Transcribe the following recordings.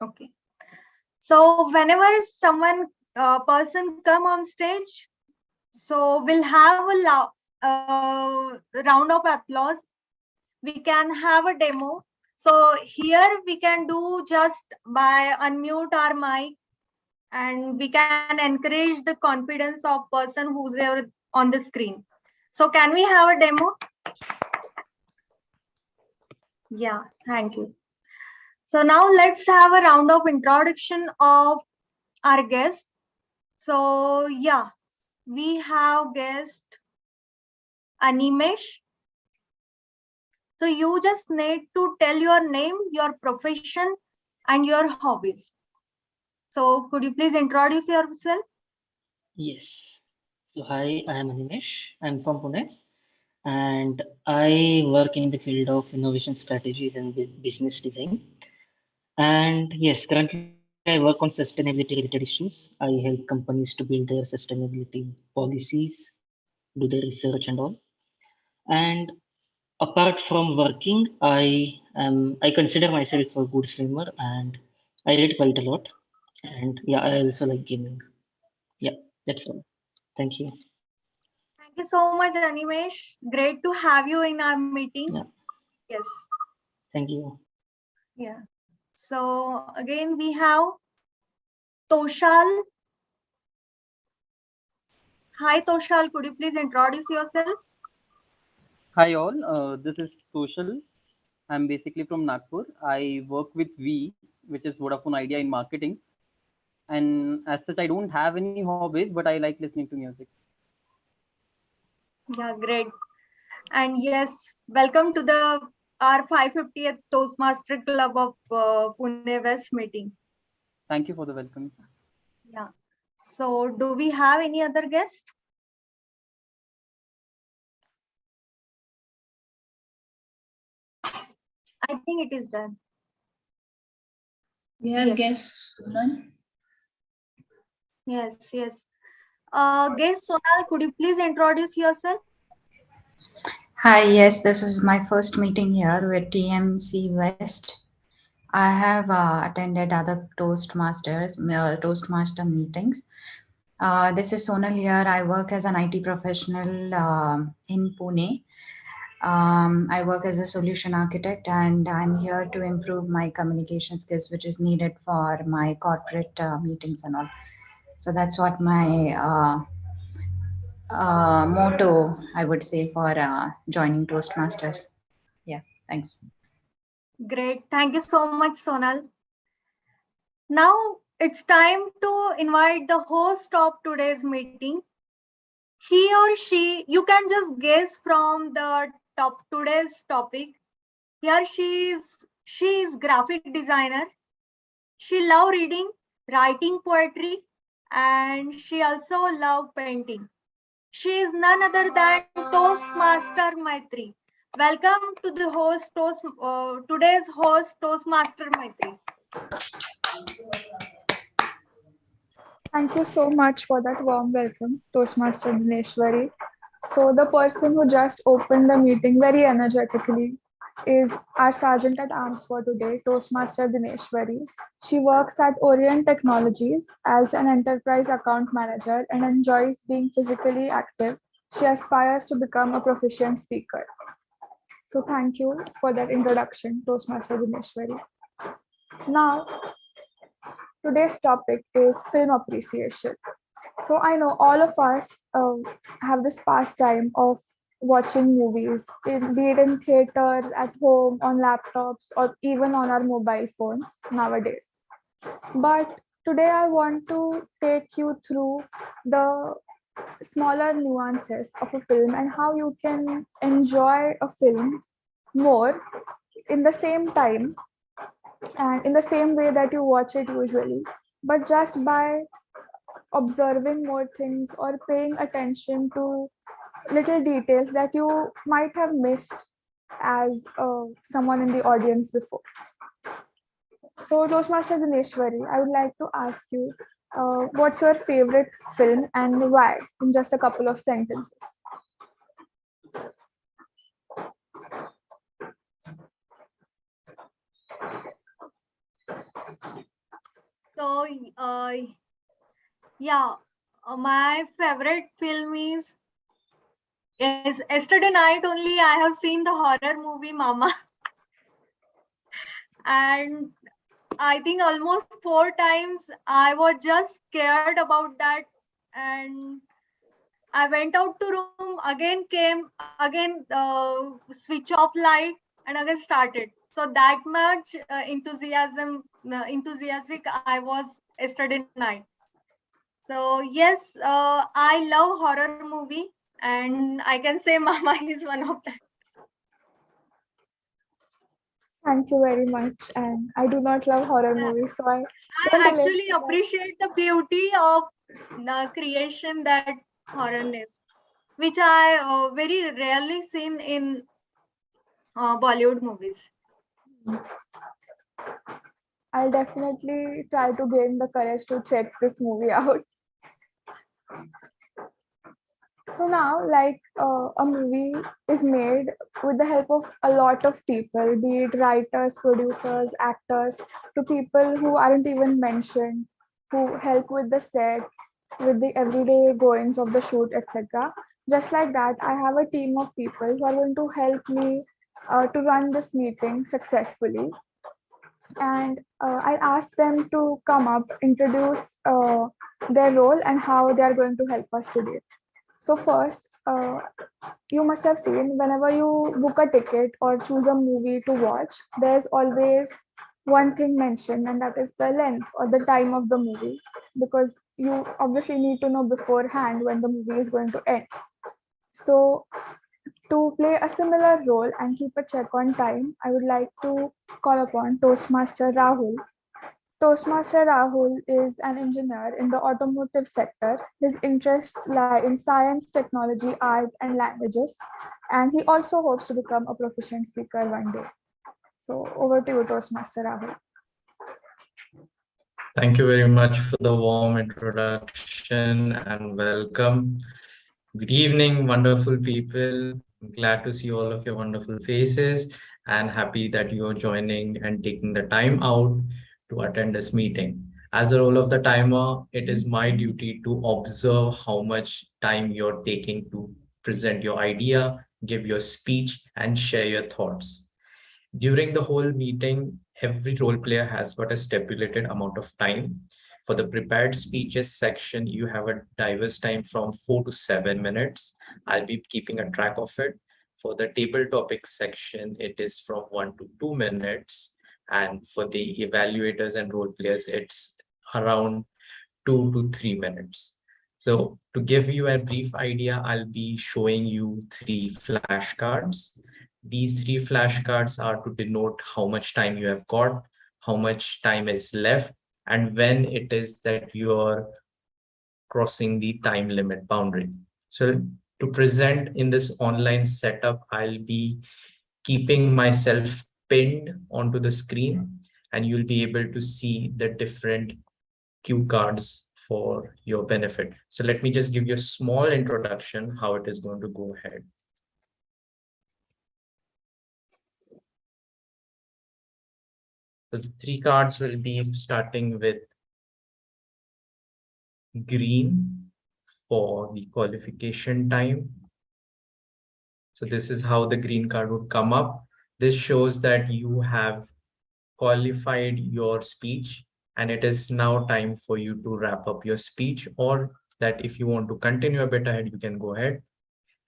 Okay. So whenever someone person come on stage, so we'll have a round of applause. We can have a demo. So here we can do just by unmute our mic, and we can encourage the confidence of person who's there on the screen. So can we have a demo? Yeah, thank you. So now let's have a round of introduction of our guest. So yeah, we have guest Animesh. So you just need to tell your name, your profession, and your hobbies. So could you please introduce yourself? Yes. So hi, I am Animesh. I'm from Pune, and I work in the field of innovation strategies and business design. And yes, currently I work on sustainability related issues. I help companies to build their sustainability policies, do their research and all. And apart from working, I consider myself a good swimmer and I read quite a lot. And yeah, I also like gaming. Yeah, that's all. Thank you. Thank you so much, Animesh. Great to have you in our meeting. Yeah, Yes. thank you. Yeah. So again, we have Toshal. Hi, Toshal. Could you please introduce yourself? Hi all, this is Toshal. I'm basically from Nagpur. I work with V, which is Vodafone Idea in marketing. And as such, I don't have any hobbies, but I like listening to music. Yeah, great. And yes, welcome to the our 550th Toastmaster Club of Pune-West meeting. Thank you for the welcome. Yeah. So do we have any other guest? I think it is done. We have Yes. guests, Sonal. Yes, yes. Guest Sonal, could you please introduce yourself? Hi, yes, this is my first meeting here with TMC West. I have attended other Toastmaster meetings. This is Sonal here. I work as an IT professional in Pune. I work as a solution architect, and I'm here to improve my communication skills, which is needed for my corporate meetings and all. So that's what my motto, I would say, for joining Toastmasters. Yeah, thanks. Great. Thank you so much, Sonal. Now it's time to invite the host of today's meeting. He or she, you can just guess from the top today's topic. Here she is graphic designer. She love reading, writing poetry, and she also love painting. She is none other than Toastmaster Maitri. Welcome to the today's host Toastmaster Maitri. Thank you so much for that warm welcome, Toastmaster Dineshwari. So, the person who just opened the meeting very energetically is our Sergeant at Arms for today, Toastmaster Dineshwari. She works at Orient Technologies as an enterprise account manager and enjoys being physically active. She aspires to become a proficient speaker. So, thank you for that introduction, Toastmaster Dineshwari. Now, today's topic is film appreciation. So I know all of us have this pastime of watching movies, be it in theaters, at home, on laptops, or even on our mobile phones nowadays. But today I want to take you through the smaller nuances of a film and how you can enjoy a film more in the same time and in the same way that you watch it usually, but just by observing more things or paying attention to little details that you might have missed as someone in the audience before. So, Toastmaster Dineshwari, I would like to ask you what's your favorite film and why, in just a couple of sentences. So, yeah, my favorite film is yesterday night only I have seen the horror movie Mama, and I think almost 4 times I was just scared about that, and I went out to room, again came, again switch off light, and again started. So that much enthusiastic I was yesterday night. So yes, I love horror movie, and I can say Mama is one of them. Thank you very much. And I do not love horror Yeah. movies, so I I don't relate actually to that. appreciate the beauty of the creation, that horrorness, which I very rarely seen in Bollywood movies. I'll definitely try to gain the courage to check this movie out. So now, like a movie is made with the help of a lot of people, be it writers, producers, actors, to people who aren't even mentioned, who help with the set, with the everyday goings of the shoot, etc. Just like that, I have a team of people who are going to help me to run this meeting successfully. And I asked them to come up, introduce their role and how they are going to help us today. So first, you must have seen whenever you book a ticket or choose a movie to watch, there's always one thing mentioned, and that is the length or the time of the movie, because you obviously need to know beforehand when the movie is going to end. So to play a similar role and keep a check on time, I would like to call upon Toastmaster Rahul. Toastmaster Rahul is an engineer in the automotive sector. His interests lie in science, technology, art, and languages, and he also hopes to become a proficient speaker one day. So, over to you, Toastmaster Rahul. Thank you very much for the warm introduction and welcome. Good evening, wonderful people. I'm glad to see all of your wonderful faces and happy that you are joining and taking the time out to attend this meeting. As the role of the timer, it is my duty to observe how much time you're taking to present your idea, give your speech, and share your thoughts. During the whole meeting, every role player has got a stipulated amount of time. For the prepared speeches section, you have a diverse time from 4 to 7 minutes. I'll be keeping a track of it. For the table topic section, it is from 1 to 2 minutes. And for the evaluators and role players, it's around 2 to 3 minutes. So to give you a brief idea, I'll be showing you 3 flashcards. These 3 flashcards are to denote how much time you have got, how much time is left, and when it is that you are crossing the time limit boundary. So to present in this online setup, I'll be keeping myself pinned onto the screen, and you'll be able to see the different cue cards for your benefit. So let me just give you a small introduction how it is going to go ahead. So the 3 cards will be starting with green for the qualification time. So this is how the green card would come up. This shows that you have qualified your speech and it is now time for you to wrap up your speech, or that if you want to continue a bit ahead, you can go ahead.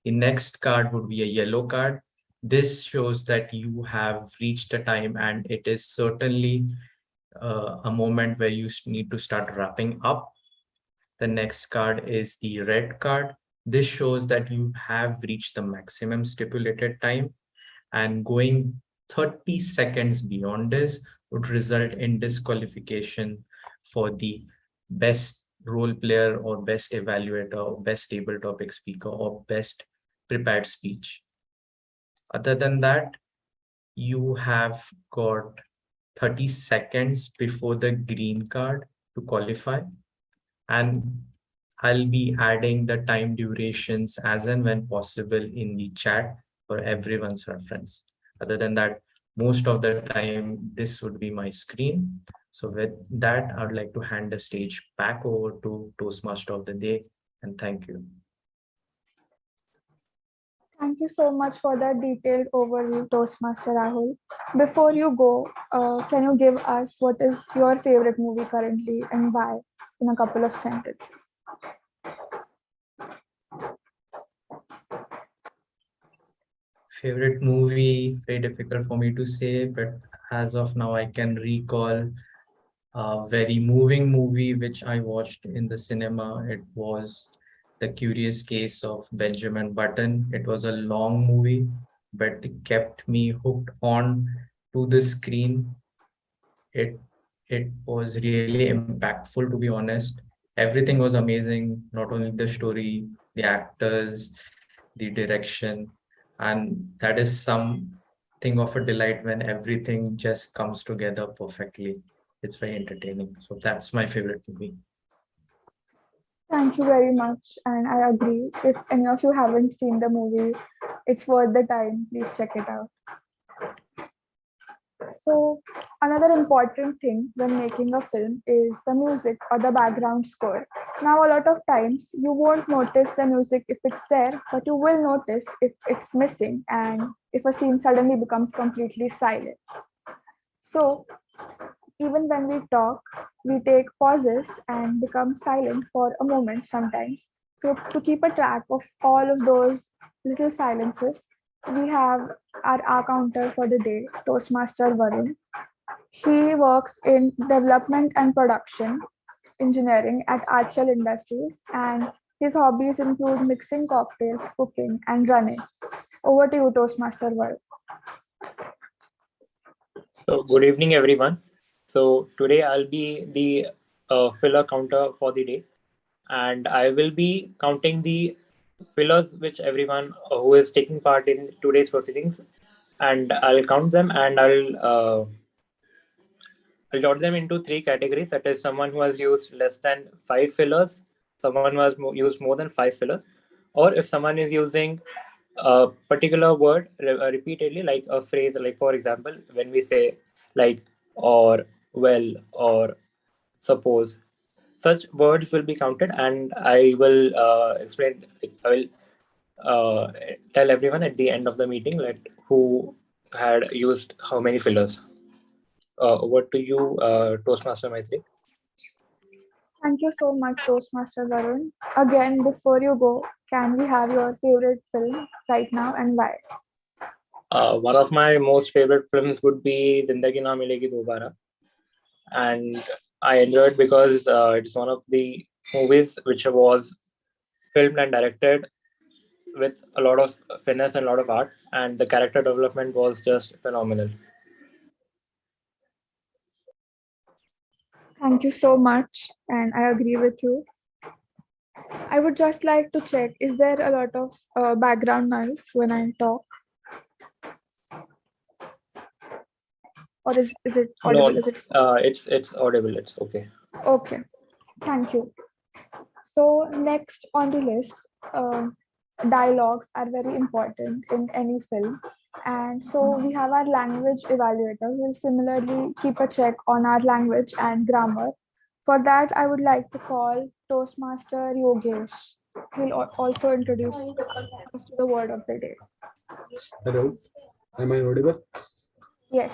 The next card would be a yellow card. This shows that you have reached a time and it is certainly a moment where you need to start wrapping up. The next card is the red card. This shows that you have reached the maximum stipulated time, and going 30 seconds beyond this would result in disqualification for the best role player or best evaluator or best table topic speaker or best prepared speech. Other than that, you have got 30 seconds before the green card to qualify, and I'll be adding the time durations as and when possible in the chat for everyone's reference. Other than that, most of the time this would be my screen. So with that, I would like to hand the stage back over to Toastmaster of the Day, and thank you. Thank you so much for that detailed overview, Toastmaster Rahul. Before you go, can you give us what is your favorite movie currently and why in a couple of sentences? Favorite movie, very difficult for me to say, but as of now, I can recall a very moving movie which I watched in the cinema. It was The Curious Case of Benjamin Button. It was a long movie, but it kept me hooked on to the screen. It was really impactful, to be honest. Everything was amazing, not only the story, the actors, the direction, and that is something of a delight when everything just comes together perfectly. It's very entertaining. So that's my favorite movie. Thank you very much, and I agree. If any of you haven't seen the movie, it's worth the time. Please check it out. So, another important thing when making a film is the music or the background score. Now, a lot of times you won't notice the music if it's there, but you will notice if it's missing and if a scene suddenly becomes completely silent. So, even when we talk, we take pauses and become silent for a moment sometimes. So, to keep a track of all of those little silences, we have our counter for the day, Toastmaster Varun. He works in development and production engineering at Archel Industries, and his hobbies include mixing cocktails, cooking, and running. Over to you, Toastmaster Varun. So, good evening, everyone. So, today I'll be the filler counter for the day, and I will be counting the fillers which everyone who is taking part in today's proceedings, and I'll count them and I'll jot them into three categories. That is, someone who has used less than five fillers, someone who has used more than five fillers, or if someone is using a particular word repeatedly, like a phrase, like for example, when we say like or well or suppose, such words will be counted, and I will explain. I will tell everyone at the end of the meeting like who had used how many fillers. Over to you, Toastmaster Maitri. Thank you so much, Toastmaster Varun. Again, before you go, can we have your favorite film right now and why? One of my most favorite films would be Zindagi Na Milegi Dobara, and I enjoyed because it's one of the movies which was filmed and directed with a lot of finesse and a lot of art, and the character development was just phenomenal. Thank you so much, and I agree with you. I would just like to check, is there a lot of background noise when I talk? Or is it audible? No, Is it it's audible. It's okay. okay? Thank you. So next on the list, dialogues are very important in any film. And so we have our language evaluator who will similarly keep a check on our language and grammar. For that, I would like to call Toastmaster Yogesh. He'll also introduce us to the word of the day. Hello, am I audible? Yes.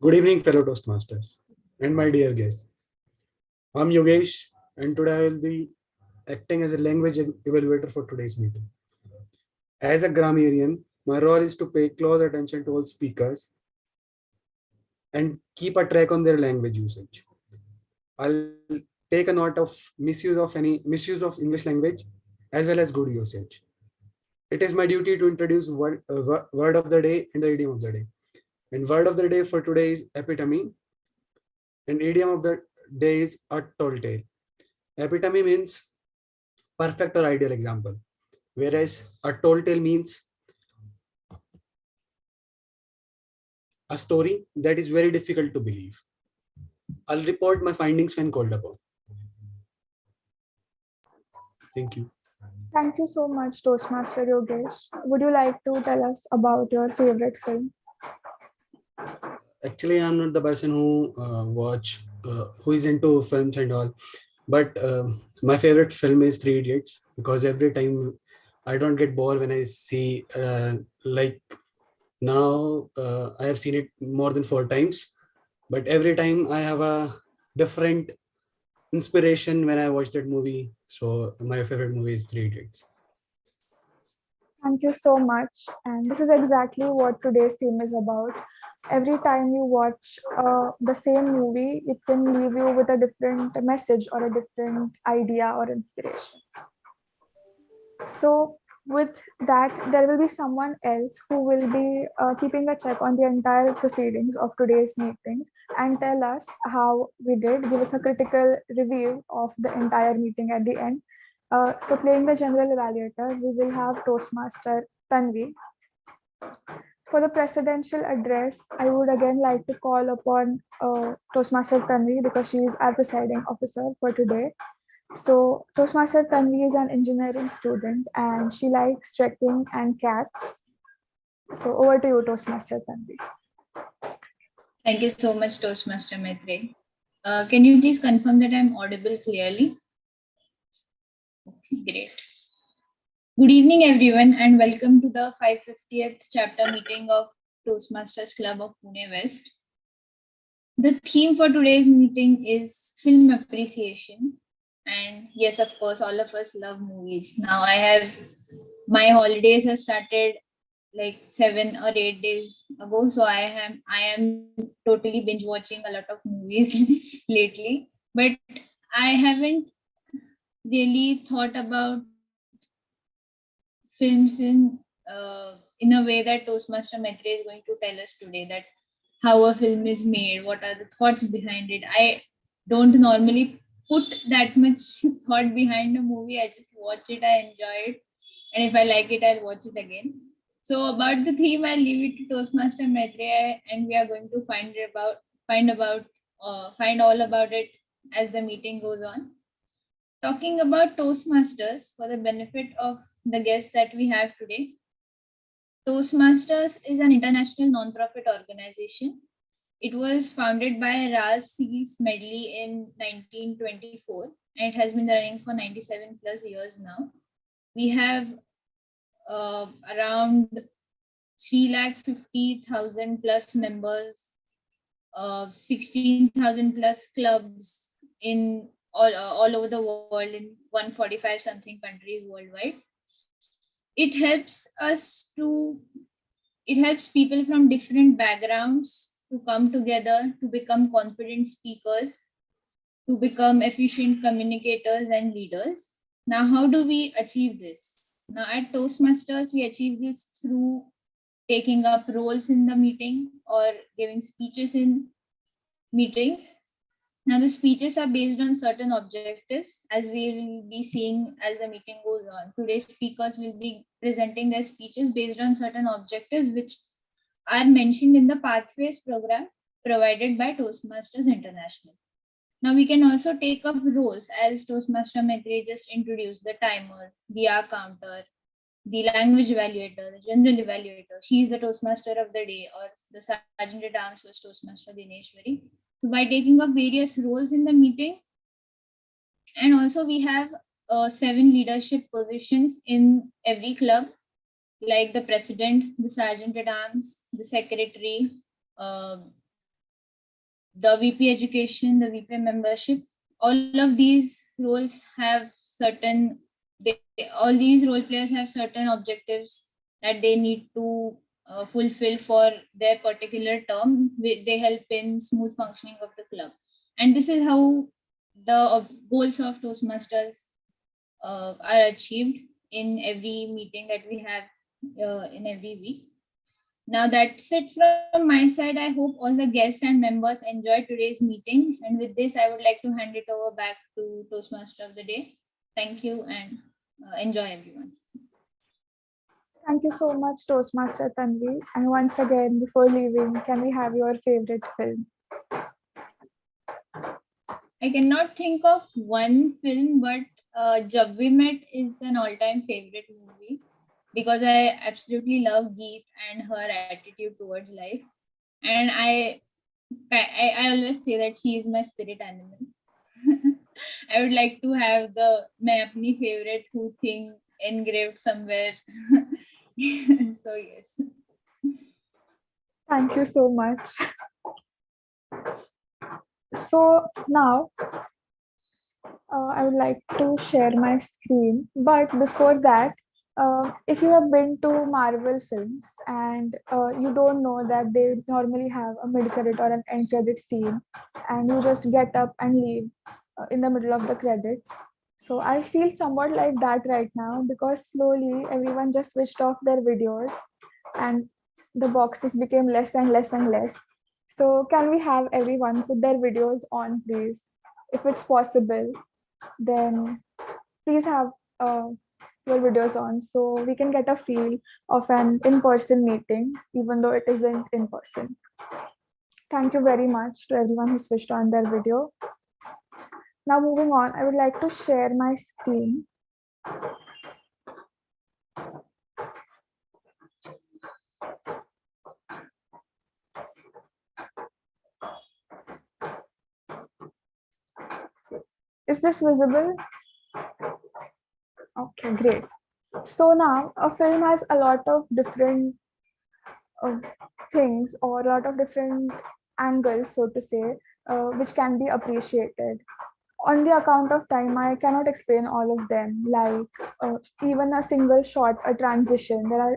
Good evening, fellow Toastmasters and my dear guests. I'm Yogesh, and today I will be acting as a language evaluator for today's meeting. As a grammarian, my role is to pay close attention to all speakers and keep a track on their language usage. I'll take a note of misuse of English language as well as good usage. It is my duty to introduce word of the day and the idiom of the day. And word of the day for today is epitome, and idiom of the day is a tall tale. Epitome means perfect or ideal example, whereas a tall tale means a story that is very difficult to believe. I'll report my findings when called upon. Thank you. Thank you so much, Toastmaster Yogesh. Would you like to tell us about your favorite film? Actually, I'm not the person who who is into films and all. But my favorite film is Three Idiots, because every time I don't get bored when I see like now I have seen it more than 4 times, but every time I have a different inspiration when I watch that movie. So my favorite movie is Three Idiots. Thank you so much. And this is exactly what today's theme is about. Every time you watch the same movie, it can leave you with a different message or a different idea or inspiration. So, with that, there will be someone else who will be keeping a check on the entire proceedings of today's meetings and tell us how we did, give us a critical review of the entire meeting at the end. So, playing the general evaluator, we will have Toastmaster Tanvi. For the presidential address, I would again like to call upon Toastmaster Tanvi because she is our presiding officer for today. So Toastmaster Tanvi is an engineering student and she likes trekking and cats. So over to you, Toastmaster Tanvi. Thank you so much, Toastmaster Maitre. Can you please confirm that I'm audible clearly? Okay, great. Good evening, everyone, and welcome to the 550th chapter meeting of Toastmasters Club of Pune-West. The theme for today's meeting is film appreciation. And yes, of course, all of us love movies. Now my holidays have started like 7 or 8 days ago. So I am totally binge watching a lot of movies lately, but I haven't really thought about films in a way that Toastmaster Maitre is going to tell us today, that how a film is made, what are the thoughts behind it. I don't normally put that much thought behind a movie. I just watch it, I enjoy it, and if I like it, I'll watch it again. So about the theme, I'll leave it to Toastmaster Maitre, and we are going to find all about it as the meeting goes on. Talking about Toastmasters for the benefit of the guests that we have today. Toastmasters is an international non-profit organization. It was founded by Ralph C. Smedley in 1924, and it has been running for 97 plus years now. We have around 350,000 plus members, 16,000 plus clubs in all over the world, in 145 something countries worldwide. It helps people from different backgrounds to come together, to become confident speakers, to become efficient communicators and leaders. Now, how do we achieve this? Now, at Toastmasters, we achieve this through taking up roles in the meeting or giving speeches in meetings. Now, the speeches are based on certain objectives, as we will be seeing as the meeting goes on. Today's speakers will be presenting their speeches based on certain objectives, which are mentioned in the Pathways program provided by Toastmasters International. Now, we can also take up roles, as Toastmaster Maitre just introduced: the timer, the hour counter, the language evaluator, the general evaluator. She is the Toastmaster of the day, or the Sergeant at Arms was Toastmaster Dineshwari. So by taking up various roles in the meeting, and also we have 7 leadership positions in every club, like the president, the sergeant at arms, the secretary, the VP education, the VP membership. All of these roles have all these role players have certain objectives that they need to fulfill for their particular term. They help in smooth functioning of the club, and this is how the goals of Toastmasters are achieved in every meeting that we have in every week. Now that's it from my side. I hope all the guests and members enjoyed today's meeting, and with this I would like to hand it over back to Toastmaster of the day. Thank you, and enjoy, everyone. Thank you so much, Toastmaster Tanvi. And once again, before leaving, can we have your favorite film? I cannot think of one film, but Jab We Met is an all-time favorite movie because I absolutely love Geet and her attitude towards life. And I always say that she is my spirit animal. I would like to have the मैं अपनी favorite who thing engraved somewhere. So yes. Thank you so much. So now I would like to share my screen. But before that, if you have been to Marvel films and you don't know that they normally have a mid-credit or an end-credit scene, and you just get up and leave in the middle of the credits. So I feel somewhat like that right now because slowly everyone just switched off their videos and the boxes became less and less and less. So can we have everyone put their videos on, please? If it's possible, then please have your videos on so we can get a feel of an in-person meeting, even though it isn't in person. Thank you very much to everyone who switched on their video. Now moving on, I would like to share my screen. Is this visible? Okay, great. So now a film has a lot of different things or a lot of different angles, so to say, which can be appreciated. On the account of time, I cannot explain all of them, like even a single shot, a transition. There are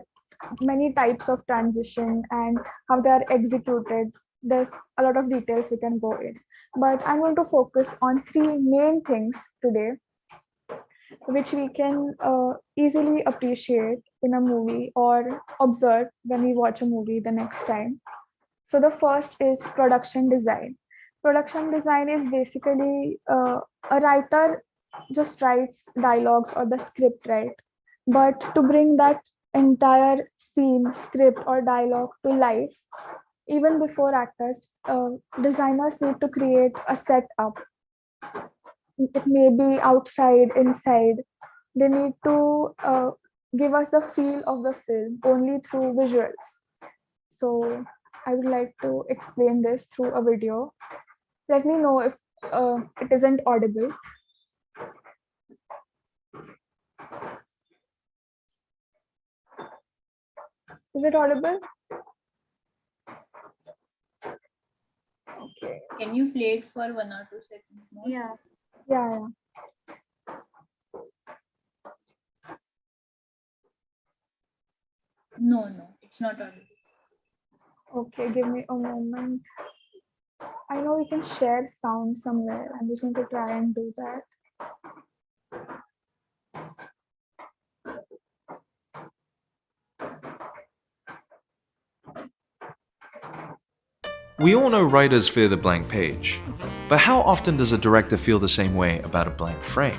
many types of transition and how they are executed. There's a lot of details we can go in. But I'm going to focus on three main things today, which we can easily appreciate in a movie or observe when we watch a movie the next time. So the first is production design. Production design is basically a writer just writes dialogues or the script, right? But to bring that entire scene, script, or dialogue to life, even before actors, designers need to create a setup. It may be outside, inside. They need to give us the feel of the film only through visuals. So I would like to explain this through a video. Let me know if it isn't audible. Is it audible? Okay. Can you play it for 1 or 2 seconds more? Yeah. Yeah. No, it's not audible. Okay, give me a moment. I know we can share sound somewhere. I'm just going to try and do that. We all know writers fear the blank page, but how often does a director feel the same way about a blank frame?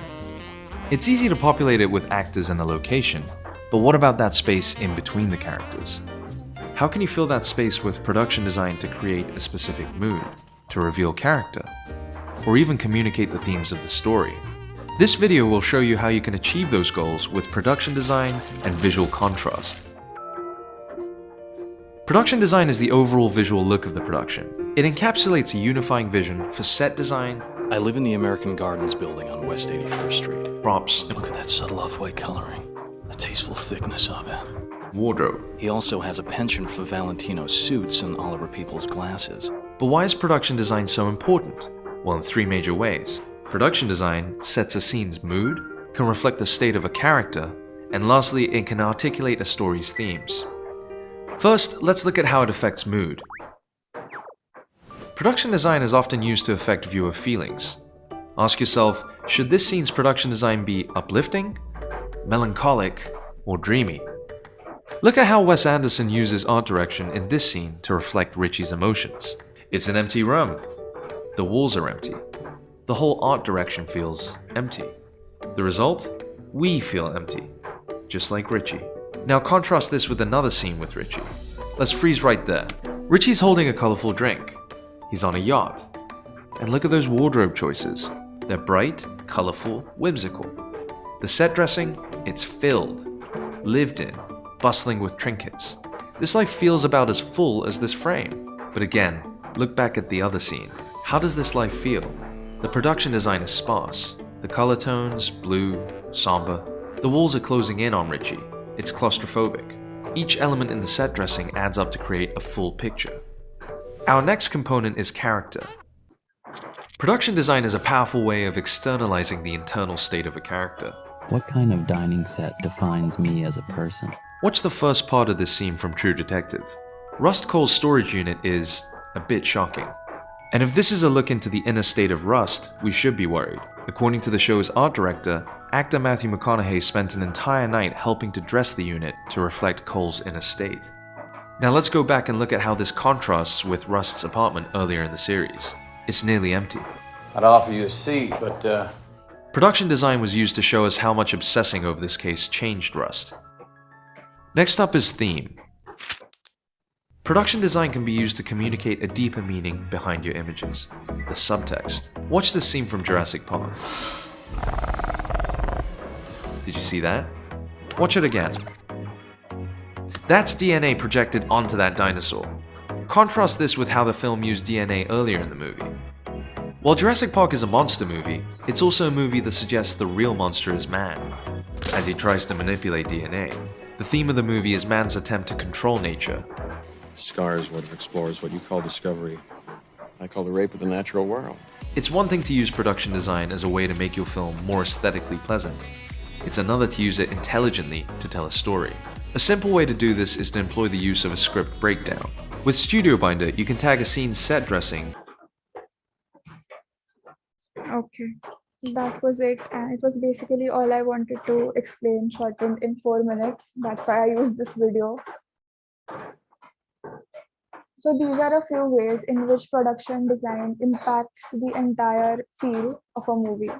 It's easy to populate it with actors and a location, but what about that space in between the characters? How can you fill that space with production design to create a specific mood, to reveal character, or even communicate the themes of the story? This video will show you how you can achieve those goals with production design and visual contrast. Production design is the overall visual look of the production. It encapsulates a unifying vision for set design. I live in the American Gardens building on West 81st Street. Props. Look at that subtle off-white coloring, the tasteful thickness of it. Wardrobe. He also has a penchant for Valentino's suits and Oliver Peoples' glasses. But why is production design so important? Well, in three major ways. Production design sets a scene's mood, can reflect the state of a character, and lastly, it can articulate a story's themes. First, let's look at how it affects mood. Production design is often used to affect viewer feelings. Ask yourself, should this scene's production design be uplifting, melancholic, or dreamy? Look at how Wes Anderson uses art direction in this scene to reflect Richie's emotions. It's an empty room. The walls are empty. The whole art direction feels empty. The result? We feel empty, just like Richie. Now contrast this with another scene with Richie. Let's freeze right there. Richie's holding a colorful drink. He's on a yacht. And look at those wardrobe choices. They're bright, colorful, whimsical. The set dressing? It's filled, lived in, bustling with trinkets. This life feels about as full as this frame. But again, look back at the other scene. How does this life feel? The production design is sparse. The color tones, blue, somber. The walls are closing in on Richie. It's claustrophobic. Each element in the set dressing adds up to create a full picture. Our next component is character. Production design is a powerful way of externalizing the internal state of a character. What kind of dining set defines me as a person? Watch the first part of this scene from True Detective. Rust Cole's storage unit is a bit shocking. And if this is a look into the inner state of Rust, we should be worried. According to the show's art director, actor Matthew McConaughey spent an entire night helping to dress the unit to reflect Cole's inner state. Now let's go back and look at how this contrasts with Rust's apartment earlier in the series. It's nearly empty. I'd offer you a seat, but Production design was used to show us how much obsessing over this case changed Rust. Next up is theme. Production design can be used to communicate a deeper meaning behind your images, the subtext. Watch this scene from Jurassic Park. Did you see that? Watch it again. That's DNA projected onto that dinosaur. Contrast this with how the film used DNA earlier in the movie. While Jurassic Park is a monster movie, it's also a movie that suggests the real monster is man, as he tries to manipulate DNA. The theme of the movie is man's attempt to control nature. Scars what explores what you call discovery. I call the rape of the natural world. It's one thing to use production design as a way to make your film more aesthetically pleasant. It's another to use it intelligently to tell a story. A simple way to do this is to employ the use of a script breakdown. With Studio Binder, you can tag a scene's set dressing. Okay, that was it. And it was basically all I wanted to explain, shortened in 4 minutes. That's why I used this video. So these are a few ways in which production design impacts the entire feel of a movie.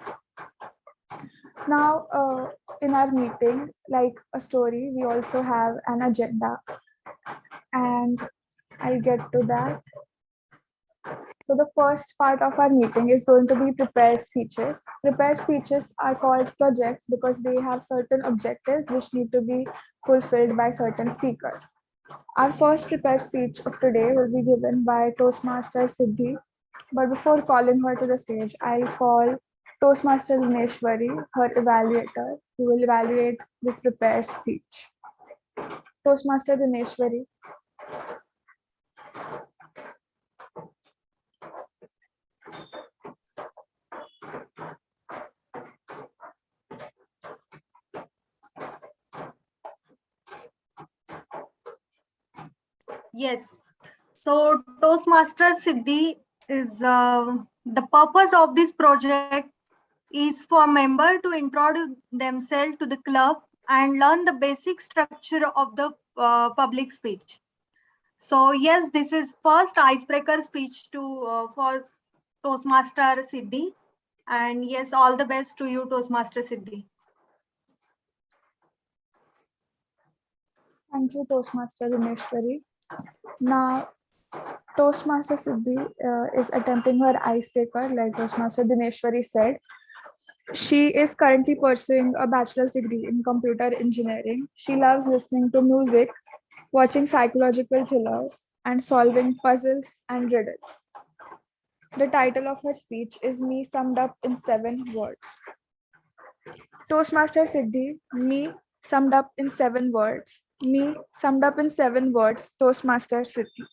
Now, in our meeting, like a story, we also have an agenda, and I'll get to that. So the first part of our meeting is going to be prepared speeches. Prepared speeches are called projects because they have certain objectives which need to be fulfilled by certain speakers. Our first prepared speech of today will be given by Toastmaster Siddhi. But before calling her to the stage, I'll call Toastmaster Dineshwari, her evaluator, who will evaluate this prepared speech. Toastmaster Dineshwari. Yes. So Toastmaster Siddhi is the purpose of this project is for member to introduce themselves to the club and learn the basic structure of the public speech. So yes, this is first icebreaker speech to for Toastmaster Siddhi, and yes, all the best to you, Toastmaster Siddhi. Thank you, Toastmaster Dineshwari. Now, Toastmaster Siddhi is attempting her icebreaker, like Toastmaster Dineshwari said. She is currently pursuing a bachelor's degree in computer engineering. She loves listening to music, watching psychological thrillers, and solving puzzles and riddles. The title of her speech is Me Summed Up in 7 Words. Toastmaster Siddhi, me summed up in 7 words. Me summed up in 7 words, Toastmaster Siddhi.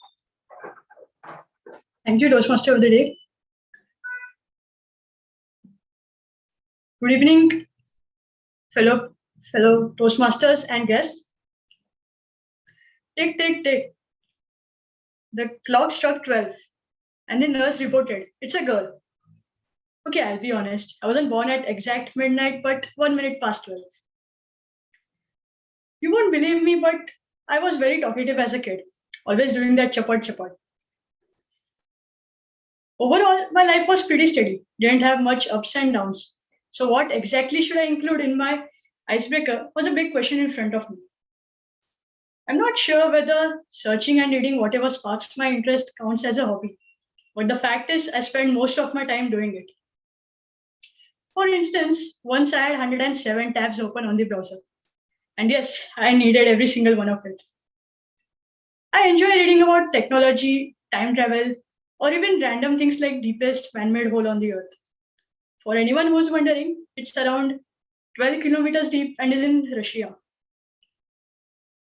Thank you, Toastmaster of the day. Good evening, fellow Toastmasters and guests. Tick, tick, tick. The clock struck 12 and the nurse reported, it's a girl. Okay, I'll be honest. I wasn't born at exact midnight, but 1 minute past 12. You won't believe me, but I was very talkative as a kid, always doing that chapat. Overall, my life was pretty steady, didn't have much ups and downs. So what exactly should I include in my icebreaker was a big question in front of me. I'm not sure whether searching and reading whatever sparks my interest counts as a hobby, but the fact is I spend most of my time doing it. For instance, once I had 107 tabs open on the browser. And yes, I needed every single one of it. I enjoy reading about technology, time travel, or even random things like deepest man-made hole on the earth. For anyone who's wondering, it's around 12 kilometers deep and is in Russia.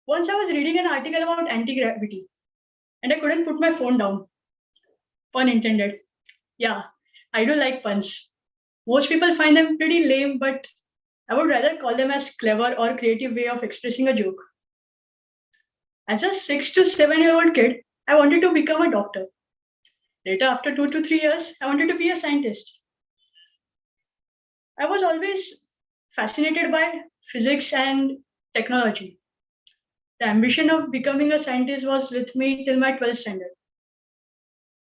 Once I was reading an article about anti-gravity and I couldn't put my phone down. Pun intended. Yeah, I do like puns. Most people find them pretty lame, but I would rather call them as clever or creative way of expressing a joke. As a 6 to 7-year-old kid, I wanted to become a doctor. Later, after 2 to 3 years, I wanted to be a scientist. I was always fascinated by physics and technology. The ambition of becoming a scientist was with me till my 12th standard.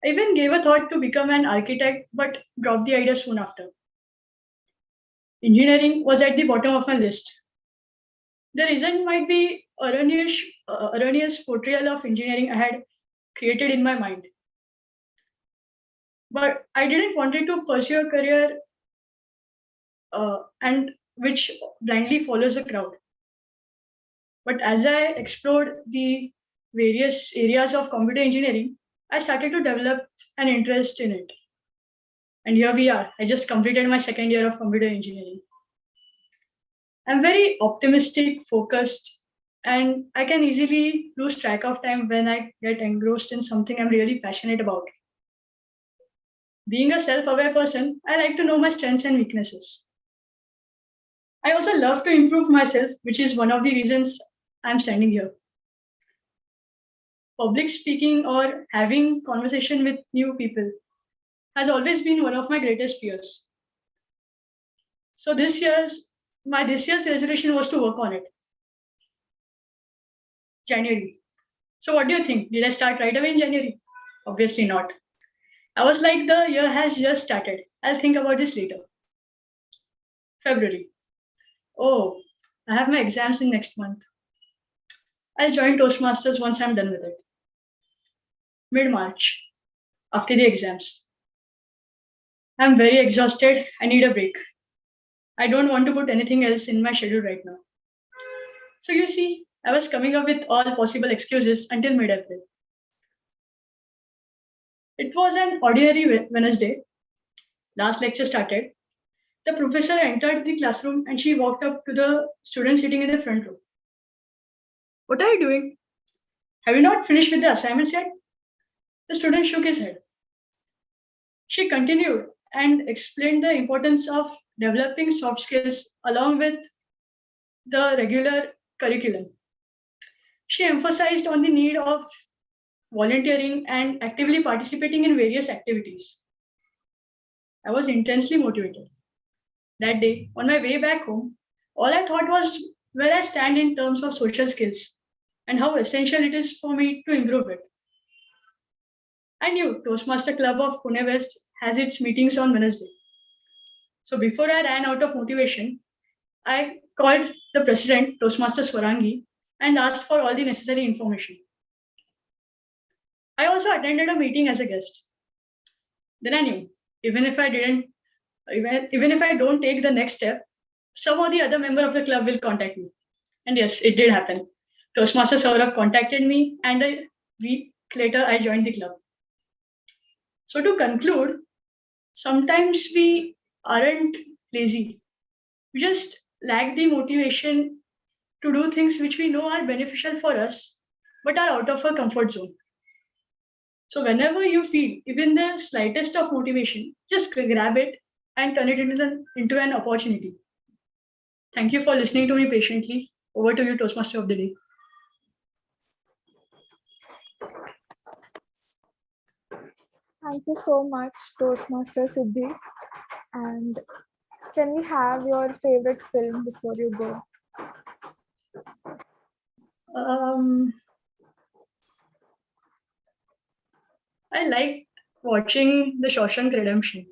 I even gave a thought to become an architect, but dropped the idea soon after. Engineering was at the bottom of my list. The reason might be erroneous portrayal of engineering I had created in my mind. But I didn't wanted to pursue a career and which blindly follows the crowd. But as I explored the various areas of computer engineering, I started to develop an interest in it. And here we are. I just completed my second year of computer engineering. I'm very optimistic, focused, and I can easily lose track of time when I get engrossed in something I'm really passionate about. Being a self-aware person, I like to know my strengths and weaknesses. I also love to improve myself, which is one of the reasons I'm standing here. Public speaking or having conversation with new people has always been one of my greatest fears. So this year's resolution was to work on it. January. So what do you think? Did I start right away in January? Obviously not. I was like, the year has just started. I'll think about this later. February. Oh, I have my exams in next month. I'll join Toastmasters once I'm done with it. Mid-March, after the exams. I'm very exhausted. I need a break. I don't want to put anything else in my schedule right now. So you see, I was coming up with all possible excuses until mid-April. It was an ordinary Wednesday. Last lecture started. The professor entered the classroom and she walked up to the student sitting in the front row. What are you doing? Have you not finished with the assignments yet? The student shook his head. She continued and explained the importance of developing soft skills along with the regular curriculum. She emphasized on the need of volunteering and actively participating in various activities. I was intensely motivated. That day, on my way back home, all I thought was where I stand in terms of social skills and how essential it is for me to improve it. I knew Toastmaster Club of Pune-West has its meetings on Wednesday. So before I ran out of motivation, I called the president, Toastmaster Swarangi, and asked for all the necessary information. I also attended a meeting as a guest. Then I knew, even if I don't take the next step, some or the other member of the club will contact me. And yes, it did happen. Toastmaster Saurabh contacted me, and a week later, I joined the club. So to conclude, sometimes we aren't lazy. We just lack the motivation to do things which we know are beneficial for us, but are out of our comfort zone. So whenever you feel even the slightest of motivation, just grab it and turn it into an opportunity. Thank you for listening to me patiently. Over to you, Toastmaster of the Day. Thank you so much, Toastmaster Siddhi. And can we have your favorite film before you go? I like watching The Shawshank Redemption.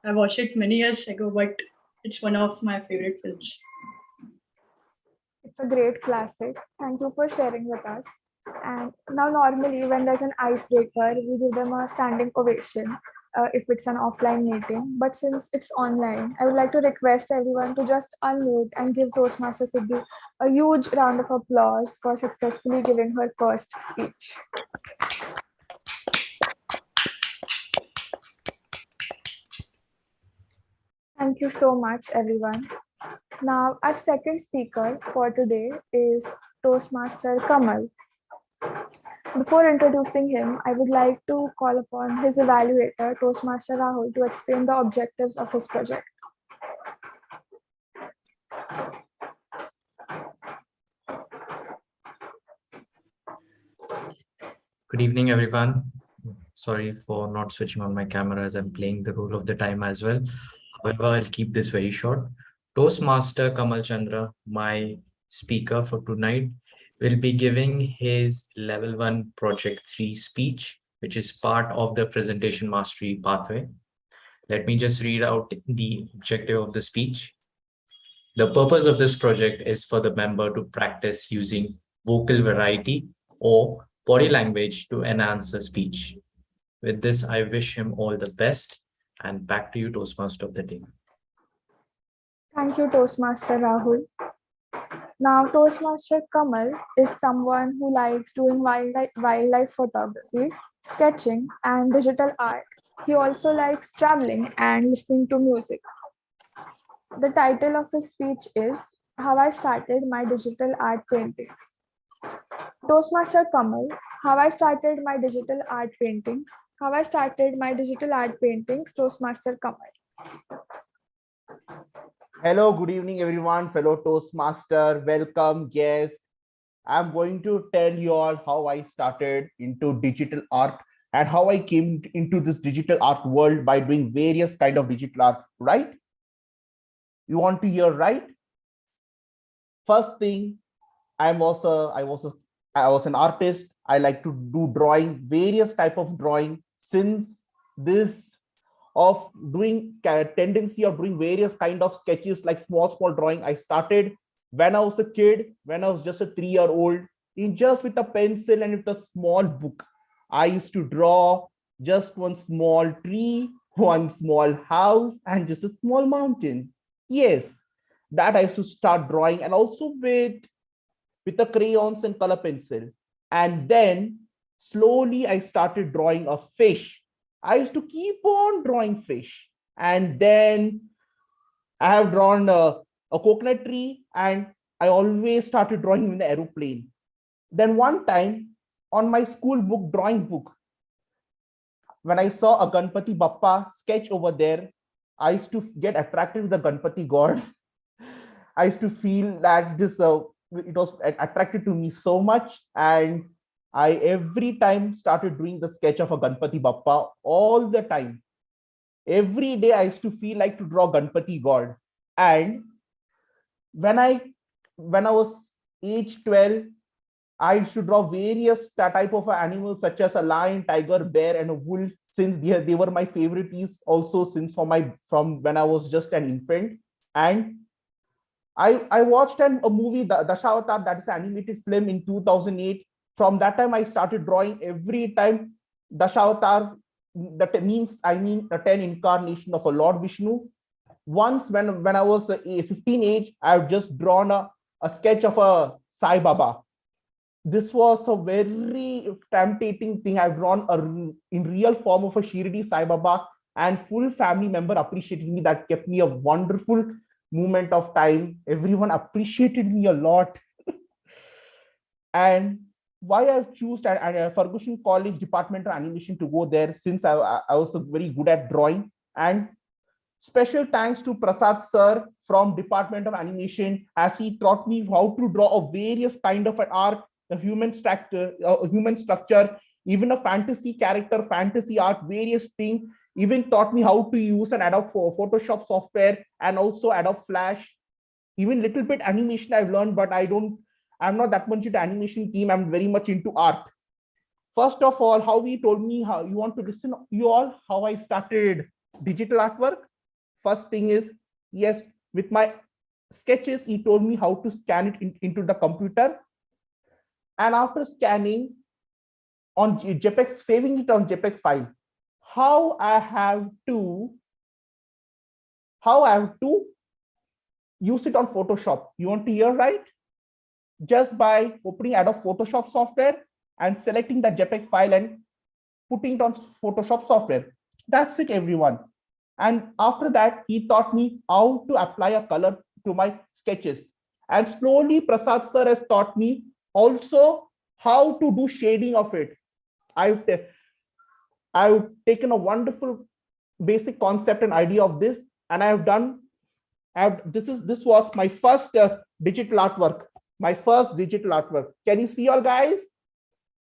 I watched it many years ago, but it's one of my favorite films. It's a great classic. Thank you for sharing with us. And now normally when there's an icebreaker, we give them a standing ovation. if it's an offline meeting. But since it's online, I would like to request everyone to just unmute and give Toastmaster Siddhi a huge round of applause for successfully giving her first speech. Thank you so much, everyone. Now, our second speaker for today is Toastmaster Kamal. Before introducing him, I would like to call upon his evaluator, Toastmaster Rahul, to explain the objectives of his project. Good evening, everyone. Sorry for not switching on my camera as I'm playing the role of the time as well. However, I'll keep this very short. Toastmaster Kamal Chandra, my speaker for tonight, will be giving his level 1 project 3 speech, which is part of the presentation mastery pathway. Let me just read out the objective of the speech. The purpose of this project is for the member to practice using vocal variety or body language to enhance a speech. With this, I wish him all the best, and back to you, Toastmaster of the day. Thank you, Toastmaster Rahul. Now, Toastmaster Kamal is someone who likes doing wildlife photography, sketching, and digital art. He also likes traveling and listening to music. The title of his speech is How I Started My Digital Art Paintings. Toastmaster Kamal, how I started my digital art paintings. How I started my digital art paintings, Toastmaster Kamal. Hello, good evening, everyone, fellow Toastmaster, welcome, guest. I'm going to tell you all how I started into digital art and how I came into this digital art world by doing various kind of digital art, right? You want to hear, right? First thing, I was an artist. I like to do drawing, various type of drawing. Since this of doing tendency of doing various kind of sketches like small drawing, I started when I was a kid, when I was just a 3-year-old, in just with a pencil and with a small book. I used to draw just one small tree, one small house, and just a small mountain. Yes, that I used to start drawing, and also with the crayons and color pencil. And then slowly I started drawing a fish. I used to keep on drawing fish. And then I have drawn a coconut tree, and I always started drawing in the aeroplane. Then one time on my school book, drawing book, when I saw a Ganpati Bappa sketch over there, I used to get attracted with the Ganpati god. I used to feel that this it was attracted to me so much, and I every time started doing the sketch of a Ganpati Bappa all the time. Every day I used to feel like to draw Ganpati god. And when I was age 12, I used to draw various type of animals such as a lion, tiger, bear, and a wolf, since they were my favorites also since from when I was just an infant. And I watched a movie, Dashavatar, that is an animated film in 2008. From that time, I started drawing every time Dashavatar. That means, I mean, the 10 incarnation of a Lord Vishnu. Once when I was 15 age, I've just drawn a sketch of a Sai Baba. This was a very tempting thing. I've drawn in real form of a Shirdi Sai Baba, and full family member appreciated me. That kept me a wonderful moment of time. Everyone appreciated me a lot. And why I've chosen Ferguson College Department of Animation to go there, since I was very good at drawing. And special thanks to Prasad sir from Department of Animation, as he taught me how to draw a various kind of an art, a human structure, even a fantasy character, fantasy art, various things. Even taught me how to use an Adobe Photoshop software and also Adobe Flash. Even little bit animation I've learned, but I'm not that much into animation team. I'm very much into art. First of all, how he told me, how you want to listen, you all, how I started digital artwork. First thing is, yes, with my sketches, he told me how to scan it into the computer. And after scanning on JPEG, saving it on JPEG file, how I have to use it on Photoshop. You want to hear, right? Just by opening Adobe Photoshop software and selecting the JPEG file and putting it on Photoshop software. That's it, everyone. And after that, he taught me how to apply a color to my sketches. And slowly, Prasad sir has taught me also how to do shading of it. I've taken a wonderful basic concept and idea of this, and this was my first digital artwork. My first digital artwork. Can you see all guys?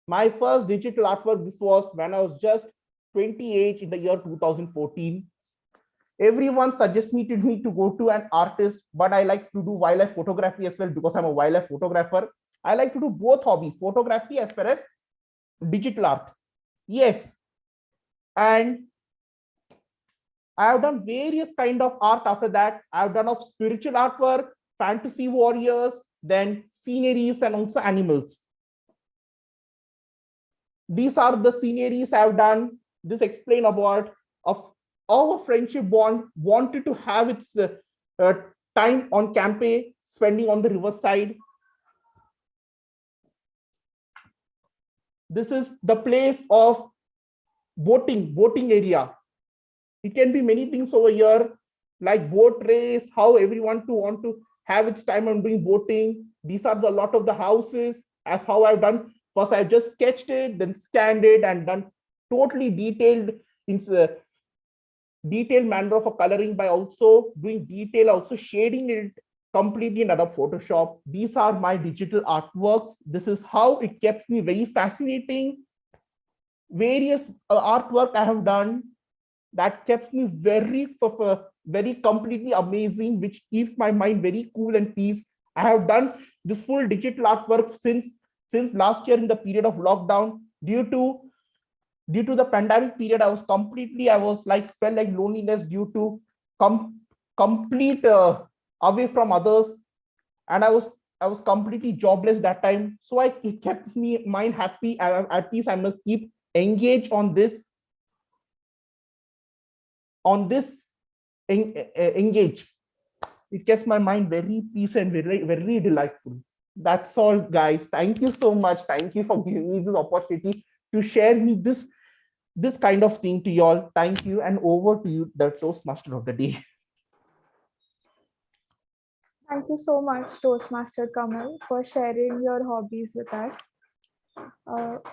My first digital artwork, this was when I was just 28 in the year 2014. Everyone suggests me to go to an artist, but I like to do wildlife photography as well because I'm a wildlife photographer. I like to do both hobby, photography as well as digital art. Yes. And I have done various kind of art after that. I've done of spiritual artwork, fantasy warriors, then sceneries and also animals. These are the sceneries I've done. This explain about of our friendship bond wanted to have its time on campaign, spending on the riverside. This is the place of boating area. It can be many things over here, like boat race, how everyone want to have its time on doing boating. These are a lot of the houses, as how I've done. First, I've just sketched it, then scanned it, and done totally detailed manner of a coloring by also doing detail, also shading it completely in Adobe Photoshop. These are my digital artworks. This is how it keeps me very fascinating. Various artwork I have done that keeps me very completely amazing, which keeps my mind very cool and peace. I have done this full digital artwork since last year in the period of lockdown. Due to the pandemic period, I felt like loneliness due to complete away from others, and I was completely jobless that time. So it kept me mind happy. At least I must keep engaged on this engage. It keeps my mind very peace and very delightful. That's all, guys. Thank you so much. Thank you for giving me this opportunity to share me this kind of thing to y'all. Thank you, and over to you, the Toastmaster of the day. Thank you so much, Toastmaster Kamal, for sharing your hobbies with us.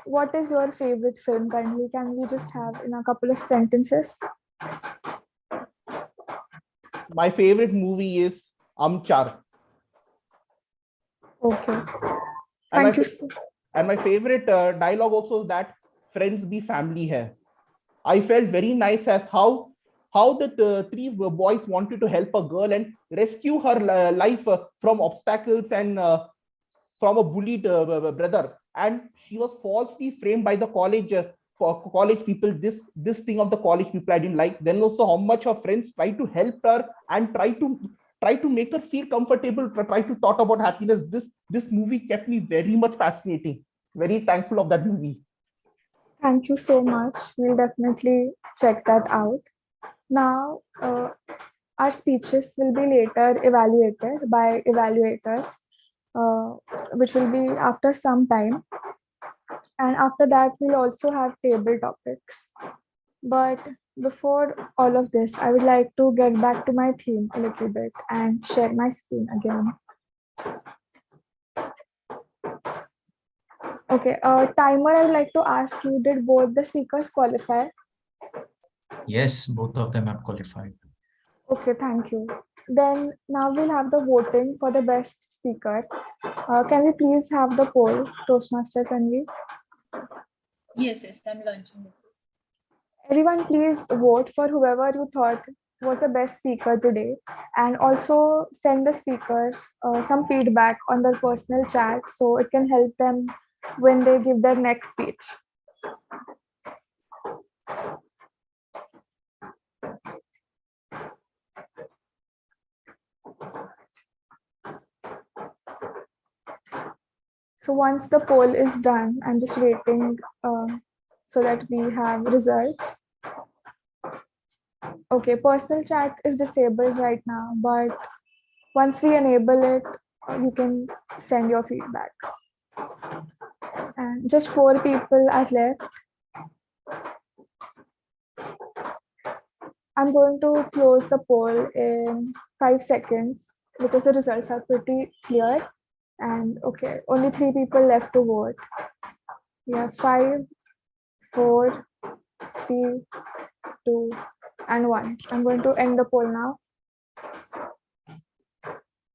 What is your favorite film? Kindly, can we just have in a couple of sentences? My favorite movie is Amchar. Okay. Thank you. And my favorite dialogue also is that friends be family hai. I felt very nice as how the three boys wanted to help a girl and rescue her life from obstacles and from a bullied brother, and she was falsely framed by the college people. This thing of the college people I didn't like. Then also how much her friends tried to help her and try to make her feel comfortable, try to thought about happiness. This movie kept me very much fascinating. Very thankful of that movie. Thank you so much. We'll definitely check that out. Now, our speeches will be later evaluated by evaluators, which will be after some time. And after that, we'll also have table topics. But before all of this, I would like to get back to my theme a little bit and share my screen again. Okay, timer, I would like to ask you, did both the speakers qualify? Yes, both of them have qualified. Okay, thank you. Then now we'll have the voting for the best speaker. Can we please have the poll, Toastmaster, can we? Yes, I'm launching it. Everyone please vote for whoever you thought was the best speaker today, and also send the speakers some feedback on their personal chat so it can help them when they give their next speech. So once the poll is done, I'm just waiting so that we have results. Okay, personal chat is disabled right now, but once we enable it, you can send your feedback. And just 4 people are left. I'm going to close the poll in 5 seconds because the results are pretty clear. And okay, only 3 people left to vote. We have 5, 4, 3, 2, and 1. I'm going to end the poll now.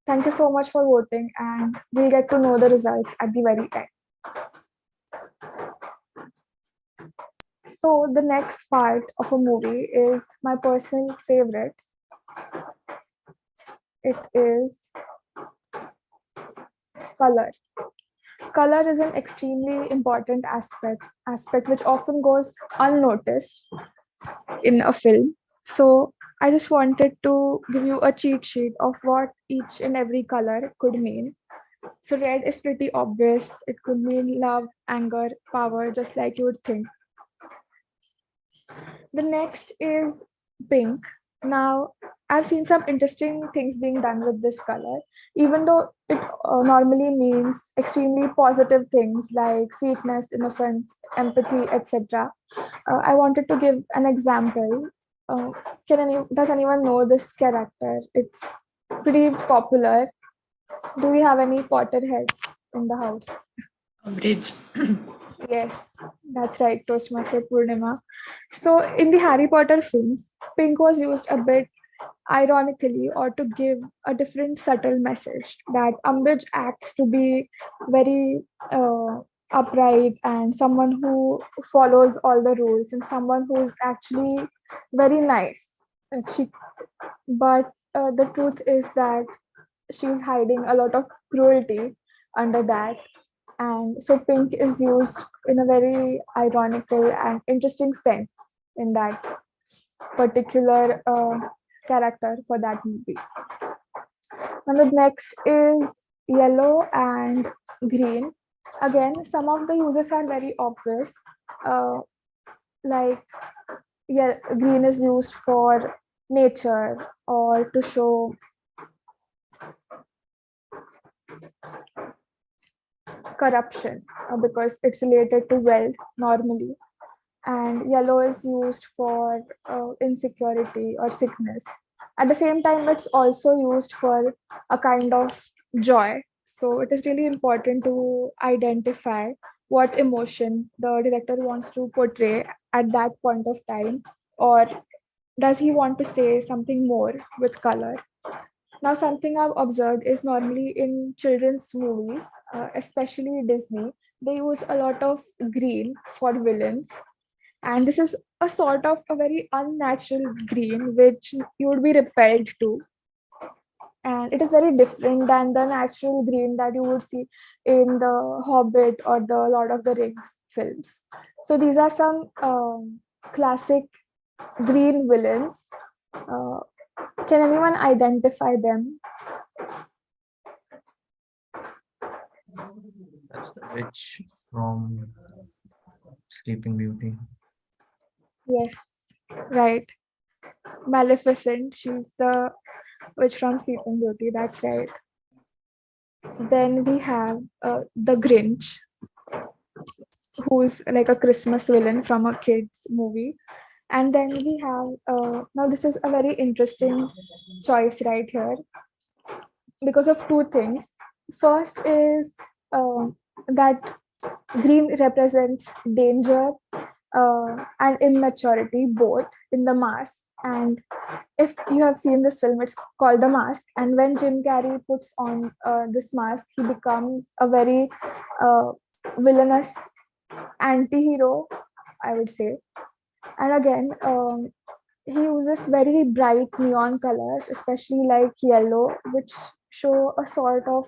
Thank you so much for voting, and we'll get to know the results at the very end. So the next part of a movie is my personal favorite. It is color. Color is an extremely important aspect which often goes unnoticed in a film. So I just wanted to give you a cheat sheet of what each and every color could mean. So red is pretty obvious. It could mean love, anger, power, just like you would think. The next is pink. Now, I've seen some interesting things being done with this color, even though it normally means extremely positive things like sweetness, innocence, empathy, etc. I wanted to give an example. Does anyone know this character? It's pretty popular. Do we have any Potterheads in the house? Umbridge. Yes, that's right, Toastmaster Purnima. So in the Harry Potter films, pink was used a bit ironically or to give a different subtle message that Umbridge acts to be very upright and someone who follows all the rules and someone who is actually very nice. But the truth is that she's hiding a lot of cruelty under that. And so pink is used in a very ironical and interesting sense in that particular character for that movie. And the next is yellow and green. Again, some of the uses are very obvious. Like green is used for nature or to show corruption because it's related to wealth normally, and yellow is used for insecurity or sickness. At the same time, it's also used for a kind of joy. So it is really important to identify what emotion the director wants to portray at that point of time, or does he want to say something more with color. Now, something I've observed is normally in children's movies, especially Disney, they use a lot of green for villains. And this is a sort of a very unnatural green, which you would be repelled to. And it is very different than the natural green that you would see in the Hobbit or the Lord of the Rings films. So these are some classic green villains. Can anyone identify them? That's the witch from Sleeping Beauty. Yes, right. Maleficent, she's the witch from Sleeping Beauty, that's right. Then we have the Grinch, who's like a Christmas villain from a kid's movie. And then we have, now this is a very interesting choice right here because of two things. First is that green represents danger and immaturity both in the mask. And if you have seen this film, it's called The Mask. And when Jim Carrey puts on this mask, he becomes a very villainous anti-hero, I would say. And again, he uses very bright neon colors, especially like yellow, which show a sort of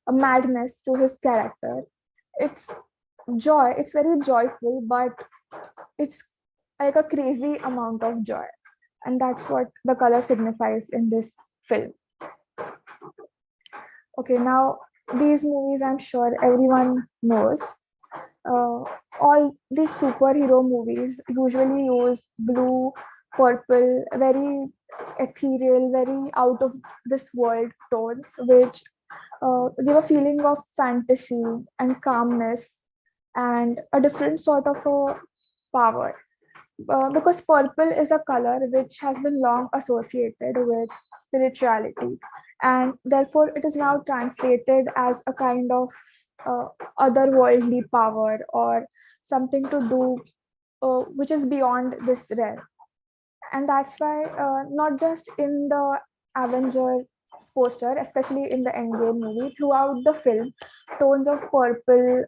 a madness to his character. It's joy, it's very joyful, but it's like a crazy amount of joy. And that's what the color signifies in this film. Okay, now these movies, I'm sure everyone knows. All these superhero movies usually use blue, purple, very ethereal, very out of this world tones, which give a feeling of fantasy and calmness and a different sort of a power. Because purple is a color which has been long associated with spirituality, and therefore it is now translated as a kind of otherworldly power or something to do which is beyond this realm. And that's why not just in the Avengers poster, especially in the Endgame movie, throughout the film, tones of purple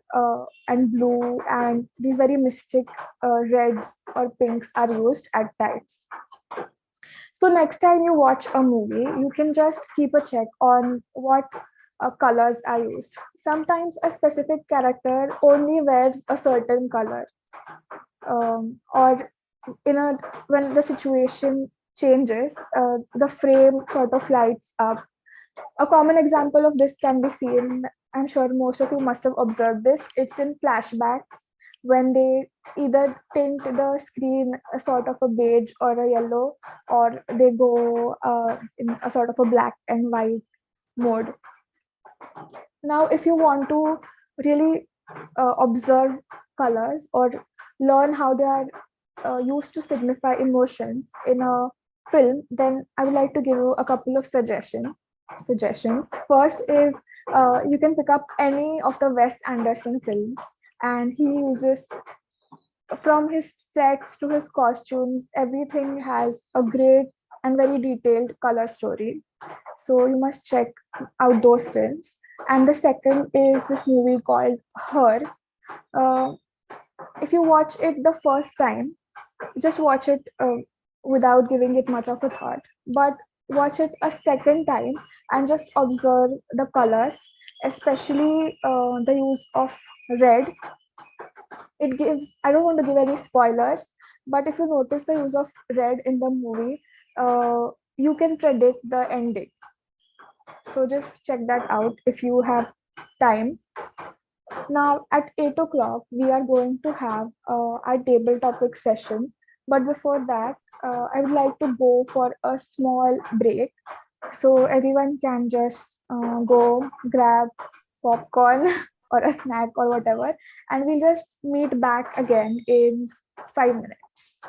and blue and these very mystic reds or pinks are used at times. So next time you watch a movie, you can just keep a check on what colors are used. Sometimes a specific character only wears a certain color, or in a when the situation changes, the frame sort of lights up. A common example of this can be seen, I'm sure most of you must have observed this, it's in flashbacks when they either tint the screen a sort of a beige or a yellow, or they go in a sort of a black and white mode. Now, if you want to really observe colors or learn how they are used to signify emotions in a film, then I would like to give you a couple of suggestions. First is you can pick up any of the Wes Anderson films, and he uses, from his sets to his costumes, everything has a great and very detailed color story. So you must check out those films. And the second is this movie called Her. Uh, if you watch it the first time, just watch it without giving it much of a thought. But watch it a second time and just observe the colors, especially the use of red. It gives, I don't want to give any spoilers, but if you notice the use of red in the movie, you can predict the ending. So just check that out if you have time. Now at 8 o'clock, we are going to have our table topic session. But before that, I would like to go for a small break. So everyone can just go grab popcorn or a snack or whatever. And we'll just meet back again in 5 minutes.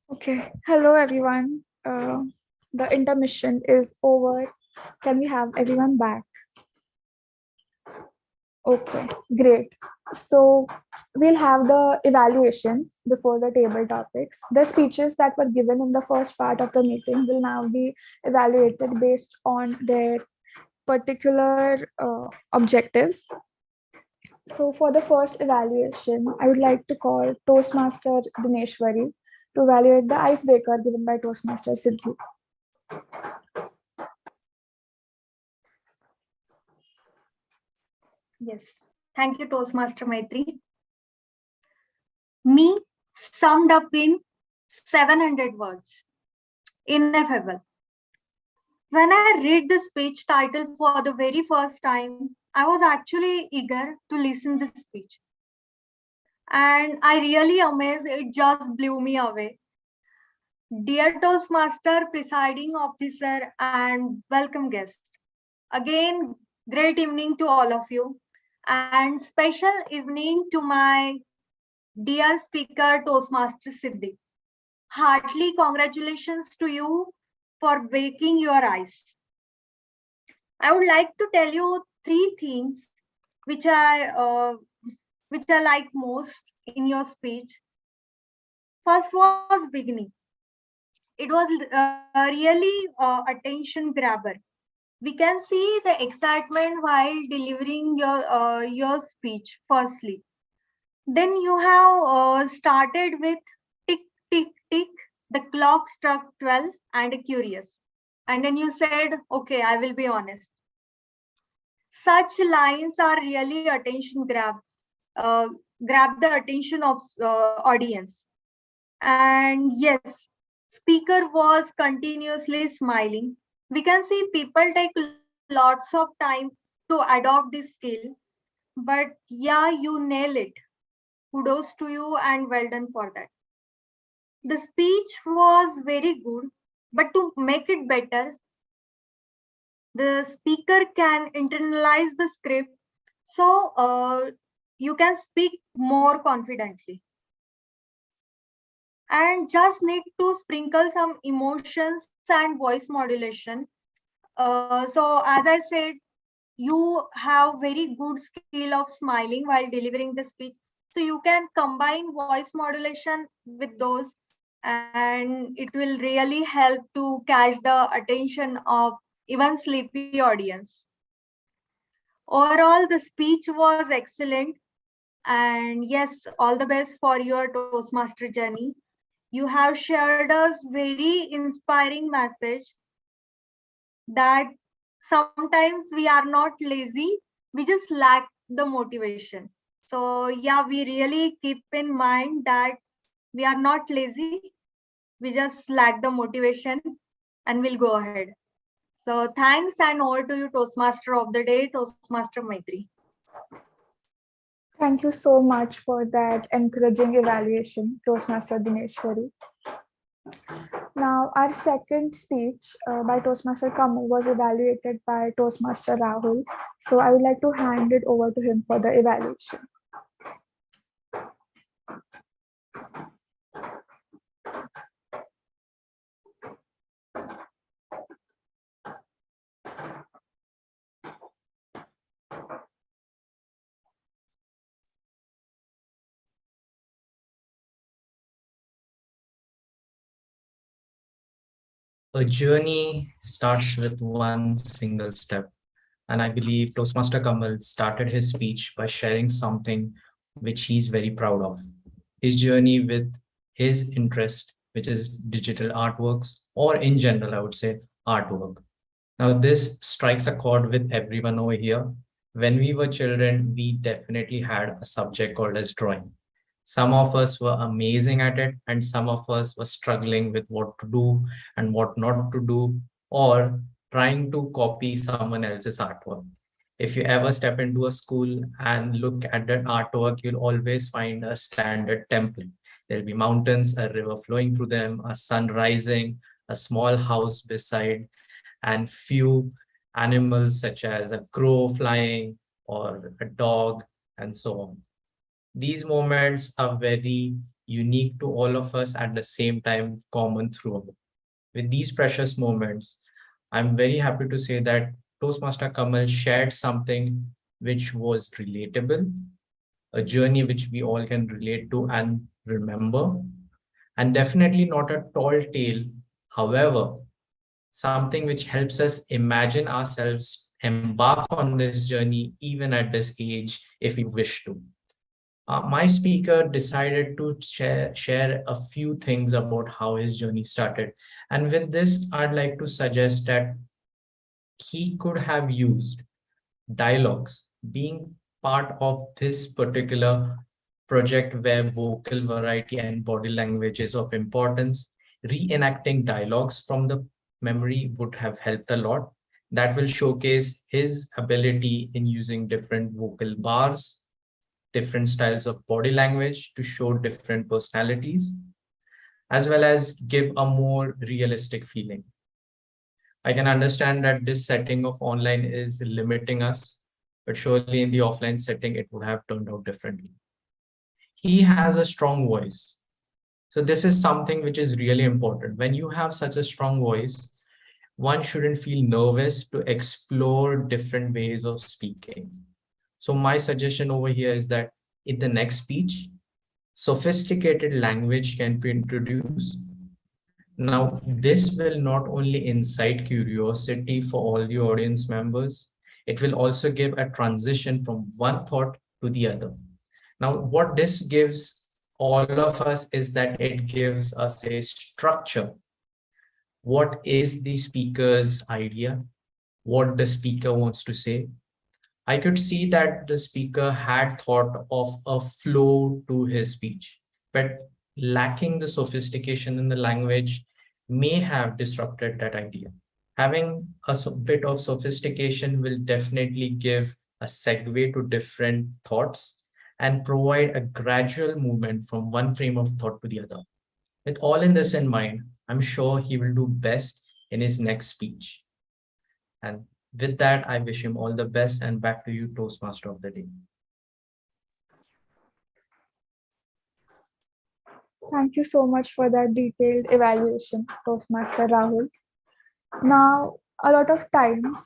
Okay, hello everyone. The intermission is over. Can we have everyone back? Okay, great. So we'll have the evaluations before the table topics. The speeches that were given in the first part of the meeting will now be evaluated based on their particular objectives. So for the first evaluation, I would like to call Toastmaster Dineshwari to evaluate the icebreaker given by Toastmaster Sidhu. Yes. Thank you, Toastmaster Maitri. Me summed up in 700 words. Ineffable. When I read the speech title for the very first time, I was actually eager to listen to the speech. And I really amazed, it just blew me away. Dear Toastmaster, presiding officer, and welcome guest. Again, great evening to all of you. And special evening to my dear speaker, Toastmaster Siddhi. Heartily congratulations to you for waking your eyes. I would like to tell you three things which I like most in your speech. First was beginning. It was really attention grabber. We can see the excitement while delivering your speech. Firstly, then you have started with tick tick tick. The clock struck 12 and curious, and then you said, "Okay, I will be honest." Such lines are really attention uh, grab the attention of audience. And yes, speaker was continuously smiling. We can see people take lots of time to adopt this skill, but yeah, you nail it. Kudos to you and well done for that. The speech was very good, but to make it better, the speaker can internalize the script so you can speak more confidently. And just need to sprinkle some emotions and voice modulation. So as I said, you have very good skill of smiling while delivering the speech. So you can combine voice modulation with those, and it will really help to catch the attention of even sleepy audience. Overall, the speech was excellent. And yes, all the best for your Toastmaster journey. You have shared us very inspiring message that sometimes we are not lazy, we just lack the motivation. So yeah, we really keep in mind that we are not lazy, we just lack the motivation, and we'll go ahead. So thanks, and over to you, Toastmaster of the day, Toastmaster Maitri. Thank you so much for that encouraging evaluation, Toastmaster Dineshwari. Now, our second speech by Toastmaster Kamal was evaluated by Toastmaster Rahul. So I would like to hand it over to him for the evaluation. A journey starts with one single step. And I believe Toastmaster Kamal started his speech by sharing something which he's very proud of. His journey with his interest, which is digital artworks, or in general, I would say artwork. Now, this strikes a chord with everyone over here. When we were children, we definitely had a subject called as drawing. Some of us were amazing at it, and some of us were struggling with what to do and what not to do, or trying to copy someone else's artwork. If you ever step into a school and look at that artwork, you'll always find a standard template. There'll be mountains, a river flowing through them, a sun rising, a small house beside, and few animals such as a crow flying or a dog, and so on. These moments are very unique to all of us, at the same time common throughout. With these precious moments, I'm very happy to say that Toastmaster Kamal shared something which was relatable, a journey which we all can relate to and remember, and definitely not a tall tale. However, something which helps us imagine ourselves embark on this journey even at this age if we wish to. My speaker decided to share a few things about how his journey started. And with this, I'd like to suggest that he could have used dialogues being part of this particular project where vocal variety and body language is of importance. Reenacting dialogues from the memory would have helped a lot. That will showcase his ability in using different vocal bars, different styles of body language to show different personalities, as well as give a more realistic feeling. I can understand that this setting of online is limiting us, but surely in the offline setting, it would have turned out differently. He has a strong voice. So this is something which is really important. When you have such a strong voice, one shouldn't feel nervous to explore different ways of speaking. So my suggestion over here is that in the next speech, sophisticated language can be introduced. Now, this will not only incite curiosity for all the audience members, it will also give a transition from one thought to the other. Now, what this gives all of us is that it gives us a structure. What is the speaker's idea? What the speaker wants to say? I could see that the speaker had thought of a flow to his speech, but lacking the sophistication in the language may have disrupted that idea. Having a bit of sophistication will definitely give a segue to different thoughts and provide a gradual movement from one frame of thought to the other. With all in this in mind, I'm sure he will do best in his next speech. And with that, I wish him all the best, and back to you, Toastmaster of the Day. Thank you so much for that detailed evaluation, Toastmaster Rahul. Now, a lot of times,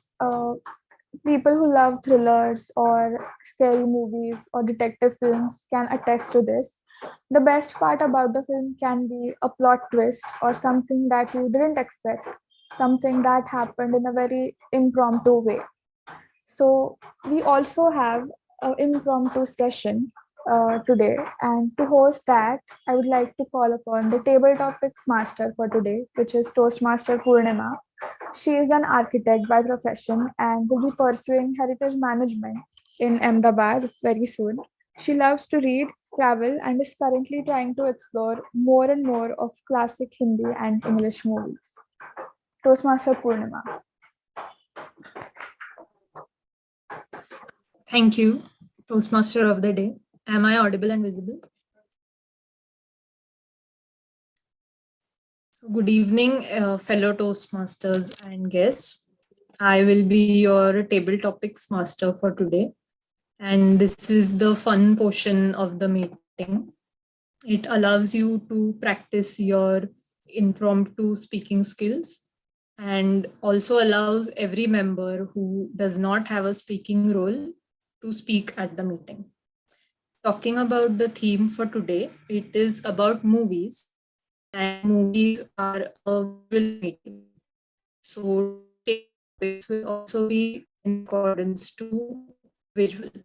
people who love thrillers or scary movies or detective films can attest to this. The best part about the film can be a plot twist or something that you didn't expect, something that happened in a very impromptu way. So we also have an impromptu session today, and to host that, I would like to call upon the table topics master for today, which is Toastmaster Purnima. She is an architect by profession and will be pursuing heritage management in Ahmedabad very soon. She loves to read, travel, and is currently trying to explore more and more of classic Hindi and English movies. Toastmaster Purnima. Thank you, Toastmaster of the Day. Am I audible and visible? Good evening, fellow Toastmasters and guests. I will be your table topics master for today. And this is the fun portion of the meeting. It allows you to practice your impromptu speaking skills and also allows every member who does not have a speaking role to speak at the meeting. Talking about the theme for today, it is about movies, and movies are a visual medium. So topics will also be in accordance to visuals.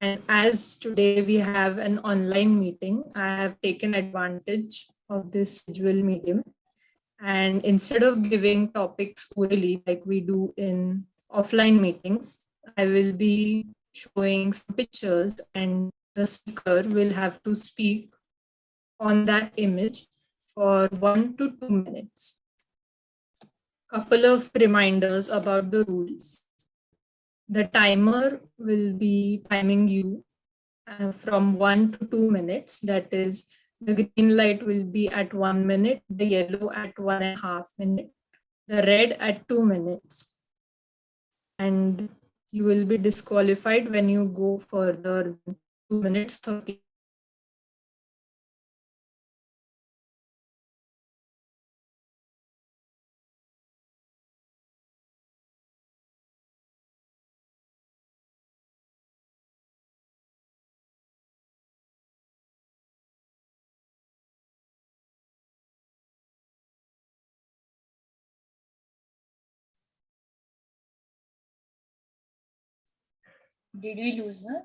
And as today we have an online meeting, I have taken advantage of this visual medium. And instead of giving topics orally like we do in offline meetings, I will be showing some pictures and the speaker will have to speak on that image for 1 to 2 minutes. Couple of reminders about the rules. The timer will be timing you from 1 to 2 minutes. That is, the green light will be at 1 minute, the yellow at 1.5 minutes, the red at 2 minutes. And you will be disqualified when you go further than 2 minutes 30. Did we lose her?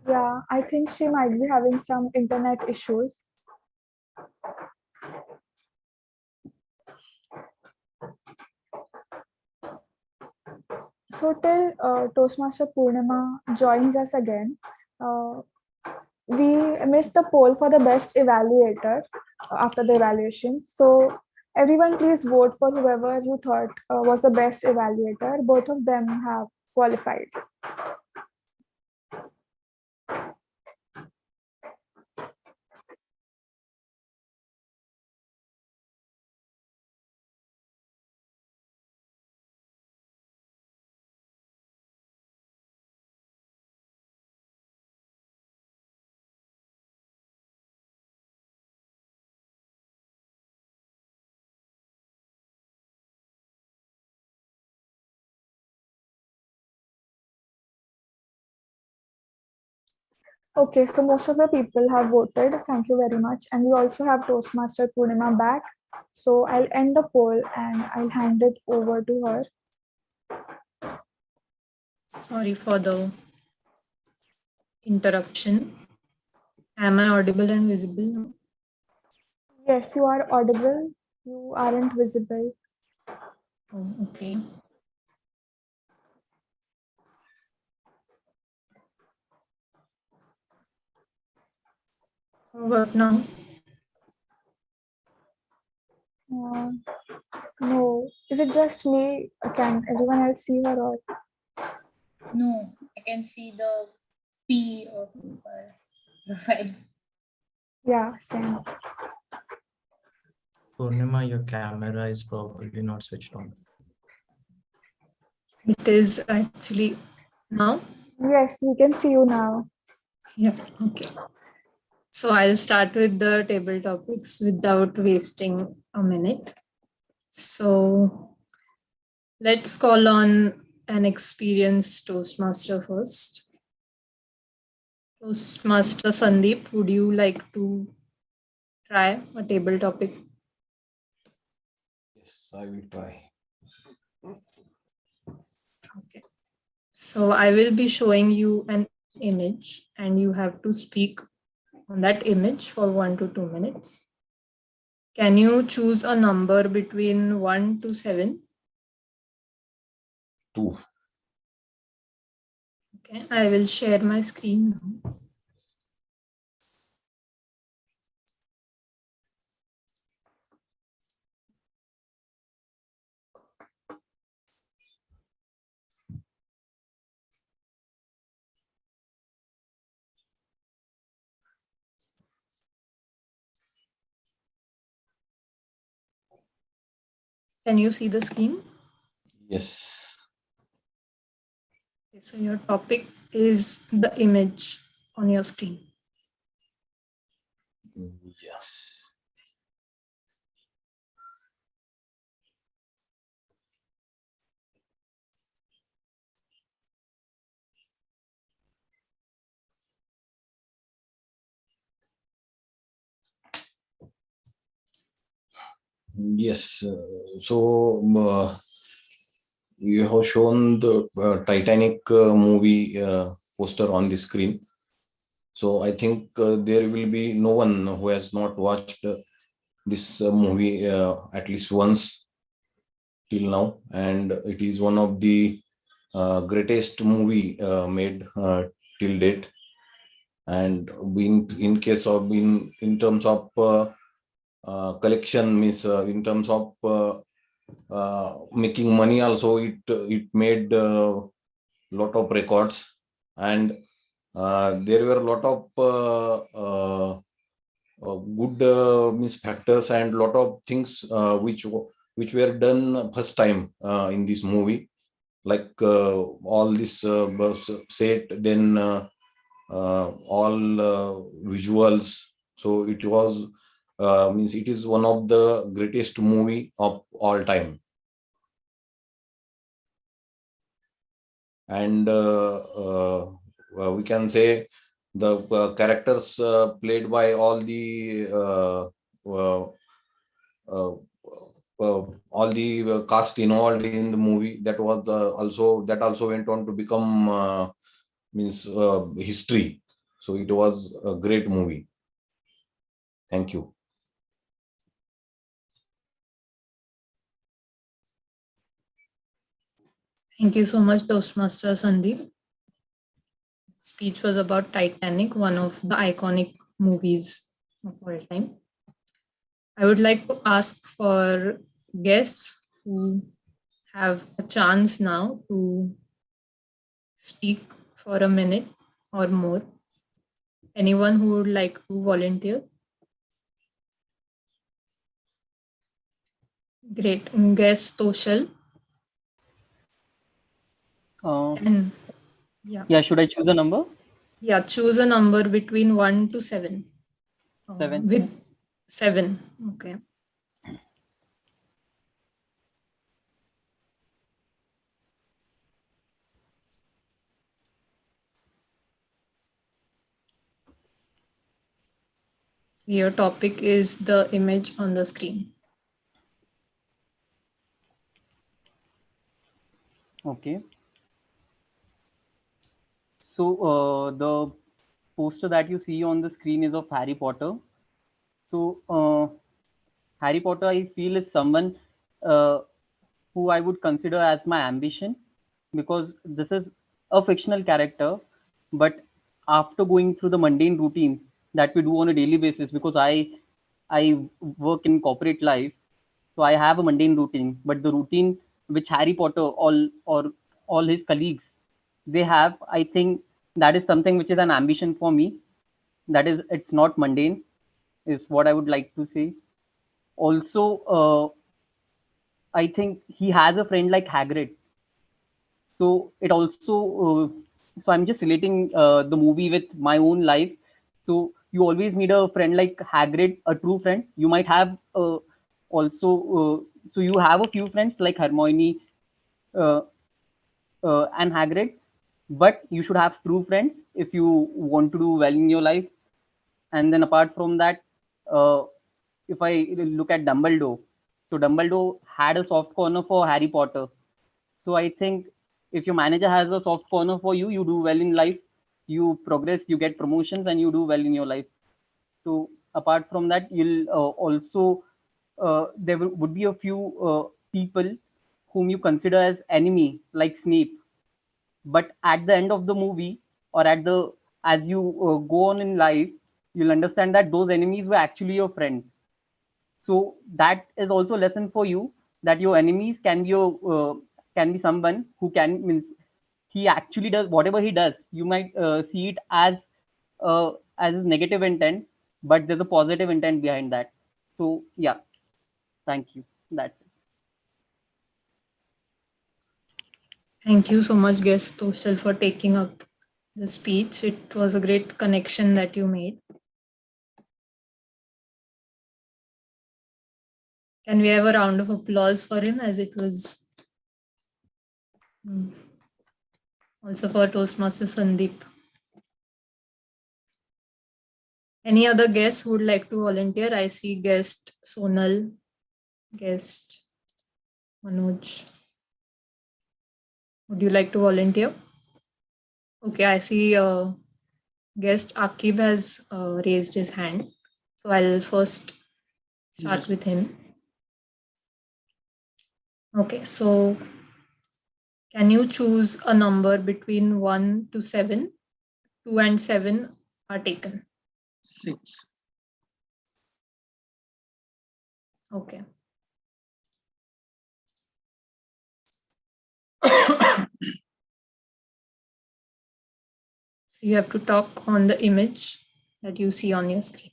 Yeah, I think she might be having some internet issues. So till Toastmaster Purnima joins us again, we missed the poll for the best evaluator after the evaluation. So everyone please vote for whoever you thought was the best evaluator. Both of them have qualified. Okay, so most of the people have voted. Thank you very much. And we also have Toastmaster Purnima back. So I'll end the poll and I'll hand it over to her. Sorry for the interruption. Am I audible and visible now? Yes, you are audible. You aren't visible. Oh, okay. What now? No, is it just me? Can everyone else see her or? No, I can see the P of her profile. Yeah, same. Purnima, your camera is probably not switched on. It is actually now. Yes, we can see you now. Yeah, okay. So I'll start with the table topics without wasting a minute. So let's call on an experienced Toastmaster first. Toastmaster Sandeep, would you like to try a table topic? Yes, I will try. Okay. So I will be showing you an image and you have to speak on that image for 1 to 2 minutes. Can you choose a number between 1 to 7? 2. Okay, I will share my screen now. Can you see the screen? Yes. Okay, so your topic is the image on your screen. Yes. Yes. You have shown the Titanic movie poster on the screen. So I think there will be no one who has not watched this movie at least once till now, and it is one of the greatest movie made till date. And being in case of in terms of collection, means in terms of making money also, it made lot of records, and there were a lot of good means factors and lot of things which were done first time in this movie, like all this set, then all visuals. So it was means it is one of the greatest movie of all time. And we can say the characters played by all the all the cast involved in the movie. That also went on to become history. So it was a great movie. Thank you. Thank you so much, Toastmaster Sandeep. Speech was about Titanic, one of the iconic movies of all time. I would like to ask for guests who have a chance now to speak for a minute or more. Anyone who would like to volunteer? Great. Guest Toshal. And yeah, should I choose a number? Yeah, choose a number between 1 to 7. 7. With 7. Okay. Your topic is the image on the screen. Okay. So the poster that you see on the screen is of Harry Potter. So Harry Potter, I feel, is someone who I would consider as my ambition, because this is a fictional character, but after going through the mundane routine that we do on a daily basis, because I work in corporate life, so I have a mundane routine, but the routine which Harry Potter all his colleagues they have, I think that is something which is an ambition for me. That is, it's not mundane, is what I would like to say. Also, I think he has a friend like Hagrid. So it also, so I'm just relating the movie with my own life. So you always need a friend like Hagrid, a true friend. You might have so you have a few friends like Hermione uh, and Hagrid, but you should have true friends if you want to do well in your life. And then apart from that, if I look at Dumbledore, so Dumbledore had a soft corner for Harry Potter. So I think if your manager has a soft corner for you, you do well in life, you progress, you get promotions, and you do well in your life. So apart from that, you'll also there would be a few people whom you consider as enemy, like Snape. But at the end of the movie, or at the as you go on in life, you'll understand that those enemies were actually your friends. So that is also a lesson for you, that your enemies can be someone who can means he actually does whatever he does. You might see it as his negative intent, but there's a positive intent behind that. So yeah, thank you. That's it. Thank you so much, guest Toshal, for taking up the speech. It was a great connection that you made. Can we have a round of applause for him, as it was also for Toastmaster Sandeep? Any other guests who would like to volunteer? I see guest Sonal, guest Manoj. Would you like to volunteer? Okay, I see guest Akib has raised his hand. So I'll first start Yes. with him. Okay, so can you choose a number between 1 to 7? 2 and 7 are taken. 6. Okay. So you have to talk on the image that you see on your screen.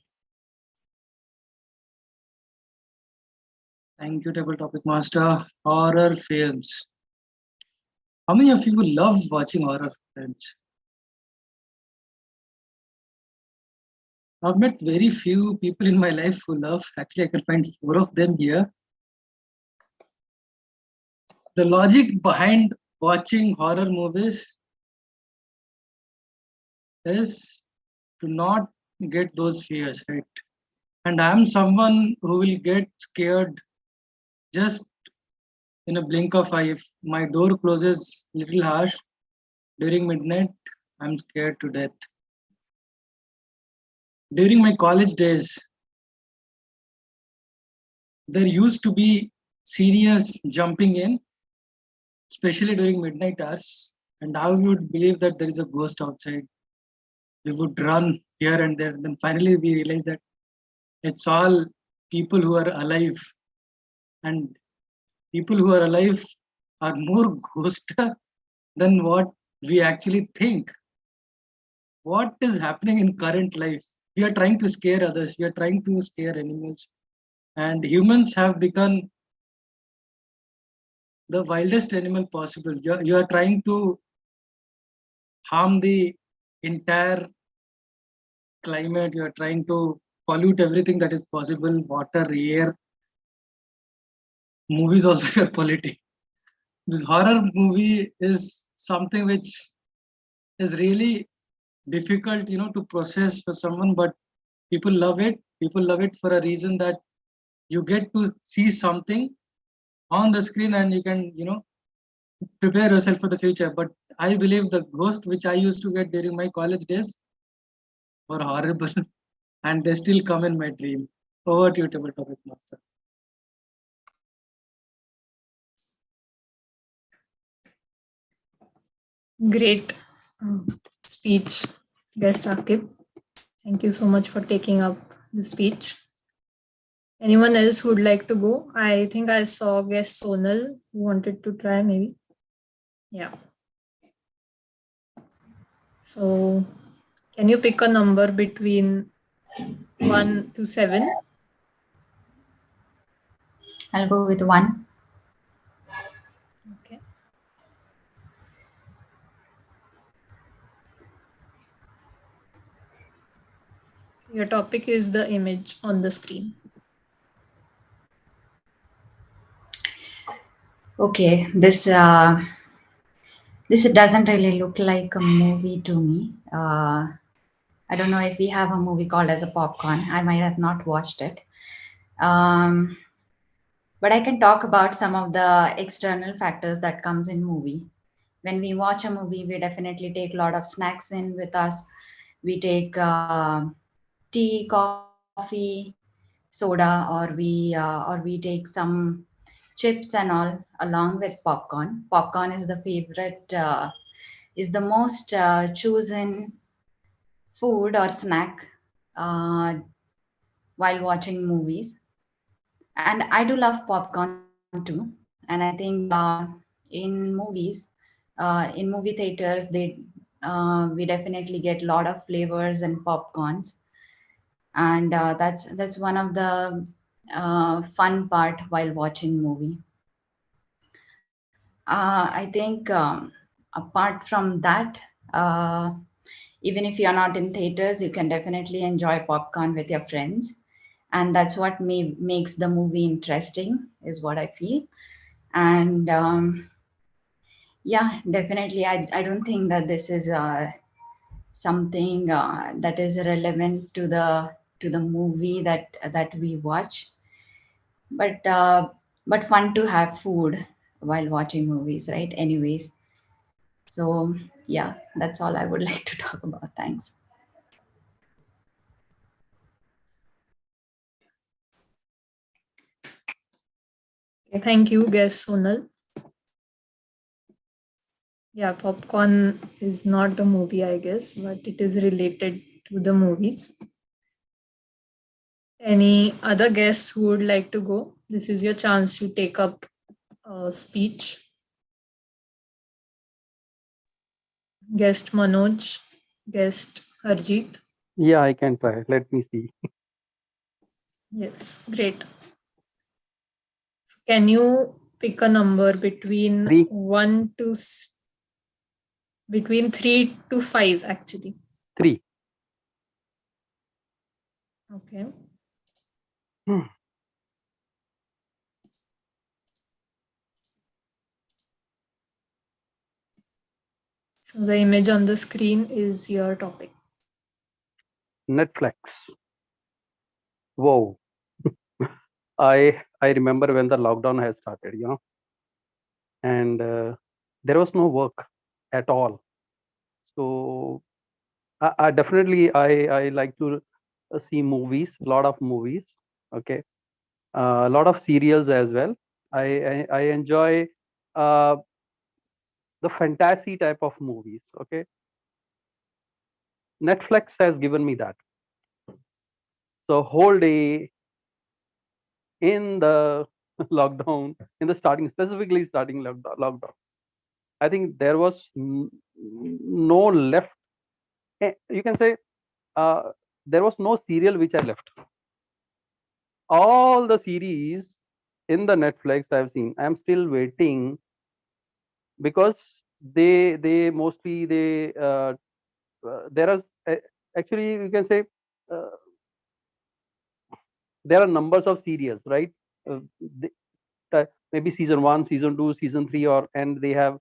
Thank you, Table Topic Master. Horror films. How many of you love watching horror films? I've met very few people in my life who love. Actually, I can find 4 of them here. The logic behind watching horror movies is to not get those fears, right? And I'm someone who will get scared just in a blink of eye. If my door closes little harsh during midnight, I'm scared to death. During my college days, there used to be seniors jumping in, especially during midnight hours, and I would believe that there is a ghost outside. We would run here and there. Then finally we realized that it's all people who are alive, and people who are alive are more ghost than what we actually think. What is happening in current life? We are trying to scare others. We are trying to scare animals, and humans have become the wildest animal possible. You are trying to harm the entire climate. You are trying to pollute everything that is possible, water, air. Movies also you are polluting. This horror movie is something which is really difficult, to process for someone, but people love it. People love it for a reason that you get to see something on the screen and you can, prepare yourself for the future. But I believe the ghost which I used to get during my college days were horrible and they still come in my dream. Over to you, Table Topic Master. Great speech, guest Akib. Thank you so much for taking up the speech. Anyone else who would like to go? I think I saw guest Sonal who wanted to try maybe. Yeah. So can you pick a number between 1 to 7? I'll go with 1. Okay. So your topic is the image on the screen. Okay, this doesn't really look like a movie to me. I don't know if we have a movie called as a Popcorn. I might have not watched it. But I can talk about some of the external factors that comes in movie. When we watch a movie, we definitely take a lot of snacks in with us. We take tea, coffee, soda, or we take some chips and all along with popcorn. Popcorn is the favorite, is the most chosen food or snack uh, while watching movies. And I do love popcorn too. And I think in movies, in movie theaters, we definitely get a lot of flavors and popcorns, and that's one of the fun part while watching movie. I think apart from that, even if you're not in theaters, you can definitely enjoy popcorn with your friends, and that's what makes the movie interesting, is what I feel. And yeah, definitely, I don't think that this is something that is relevant to the movie that we watch, but fun to have food while watching movies, right? Anyways, so yeah, that's all I would like to talk about. Thanks. Okay, thank you, guest Sonal. Yeah, Popcorn is not a movie, I guess, but it is related to the movies. Any other guests who would like to go? This is your chance to take up a speech. Guest Manoj, guest Harjeet. Yeah, I can try. Let me see. Yes, great. Can you pick a number between 3. Between 3 to 5 actually? 3. Okay. So the image on the screen is your topic. Netflix. Whoa. I I remember when the lockdown has started, and there was no work at all. So I definitely I like to see movies, a lot of movies. Okay, a lot of serials as well. I enjoy uh, the fantasy type of movies. Okay, Netflix has given me that. So whole day in the lockdown, in the starting, specifically starting lockdown, I think there was no left. You can say there was no serial which I left. All the series in the Netflix I've seen. I'm still waiting because they mostly there are actually you can say uh, there are numbers of serials, right? Maybe season 1, season 2, season 3, or and they have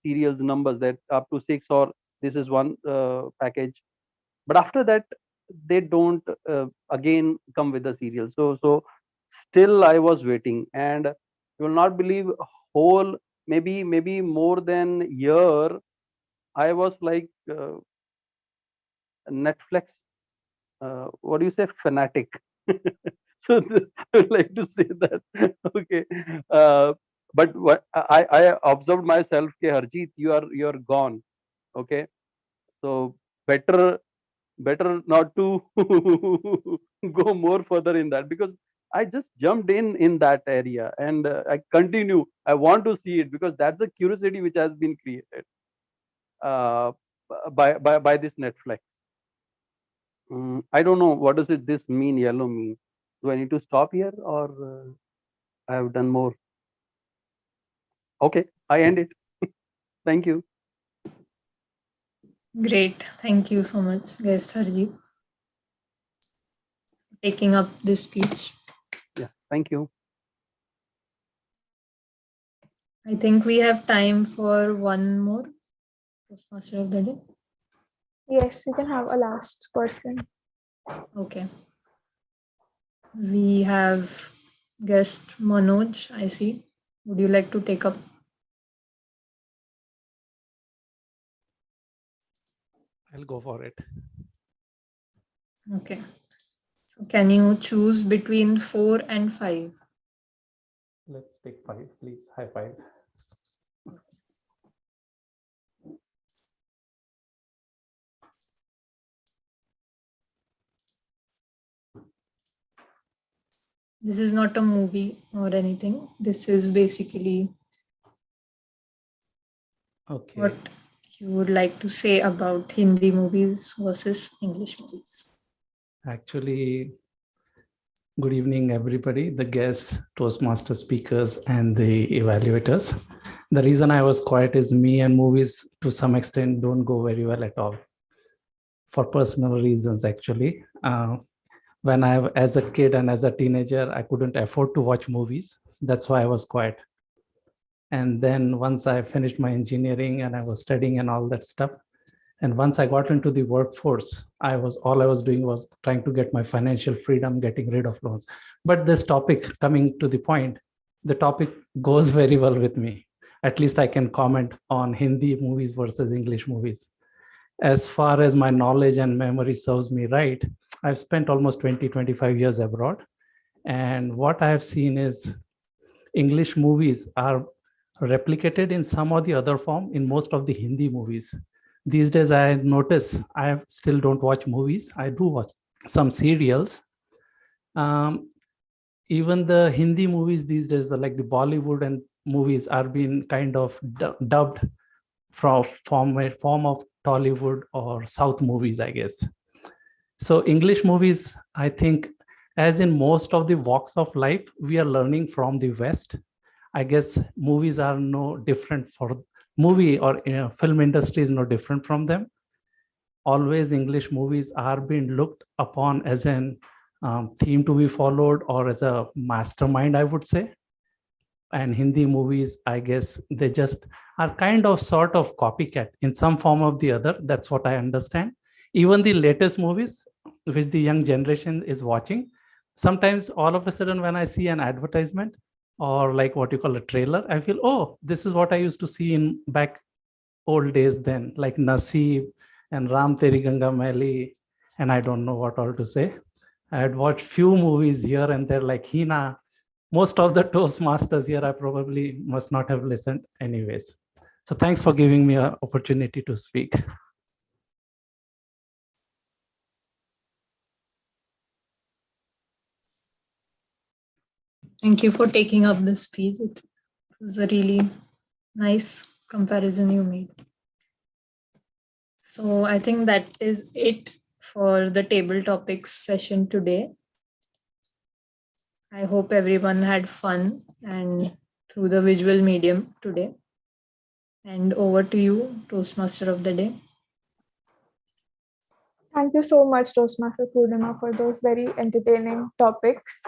serials numbers that up to 6, or this is one package. But after that, they don't again come with the serial. So still I was waiting, and you will not believe, whole maybe more than year I was like Netflix. What do you say, fanatic? So I would like to say that. Okay, but what I observed myself, ke Harjeet, you're gone. Okay, so better not to go more further in that, because I just jumped in that area, and I continue. I want to see it because that's a curiosity which has been created uh, by this Netflix. I don't know what does it this mean, yellow mean. Do I need to stop here, or I have done more? Okay, I end it. Thank you. Great. Thank you so much, guest Harjeet, for taking up this speech. Yeah, thank you. I think we have time for one more Toastmaster of the day. Yes, you can have a last person. Okay. We have guest Manoj, I see. Would you like to take up? I'll go for it. Okay. So can you choose between 4 and 5? Let's take 5, please. High 5. This is not a movie or anything. This is basically what you would like to say about Hindi movies versus English movies. Actually, good evening, everybody, the guests, Toastmaster speakers, and the evaluators. The reason I was quiet is me and movies to some extent don't go very well at all, for personal reasons, actually. When as a kid and as a teenager, I couldn't afford to watch movies. That's why I was quiet. And then once I finished my engineering and I was studying and all that stuff, and once I got into the workforce, all I was doing was trying to get my financial freedom, getting rid of loans. But this topic, coming to the point, the topic goes very well with me. At least I can comment on Hindi movies versus English movies. As far as my knowledge and memory serves me right, I've spent almost 20-25 years abroad. And what I have seen is English movies are replicated in some or the other form in most of the Hindi movies. These days I notice I still don't watch movies. I do watch some serials. Even the Hindi movies these days, like the Bollywood and movies, are being kind of dubbed from a form of Tollywood or South movies, I guess. So English movies, I think, as in most of the walks of life, we are learning from the West. I guess movies are no different for movie, or film industry is no different from them. Always English movies are being looked upon as an theme to be followed, or as a mastermind, I would say. And Hindi movies, I guess they just are kind of sort of copycat in some form or the other. That's what I understand. Even the latest movies which the young generation is watching, sometimes all of a sudden when I see an advertisement or like what you call a trailer, I feel, oh, this is what I used to see in back old days then, like Naseeb and Ram Teri Ganga Maili, and I don't know what all to say. I had watched few movies here and there like Hina. Most of the Toastmasters here I probably must not have listened anyways. So thanks for giving me an opportunity to speak. Thank you for taking up this speech. It was a really nice comparison you made. So I think that is it for the table topics session today. I hope everyone had fun and through the visual medium today. And over to you, Toastmaster of the day. Thank you so much, Toastmaster Purnima, for those very entertaining topics.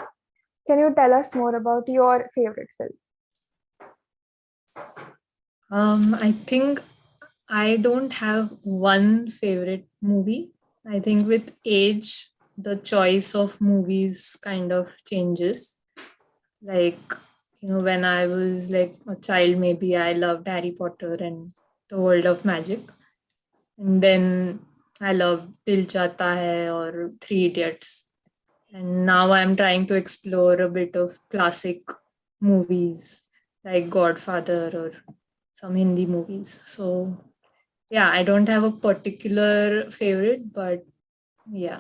Can you tell us more about your favorite film? I think I don't have one favorite movie. I think with age, the choice of movies kind of changes. Like, when I was like a child, maybe I loved Harry Potter and the world of magic. And then I loved Dil Chahta Hai or Three Idiots. And now I'm trying to explore a bit of classic movies like Godfather or some Hindi movies. So yeah, I don't have a particular favorite, but yeah,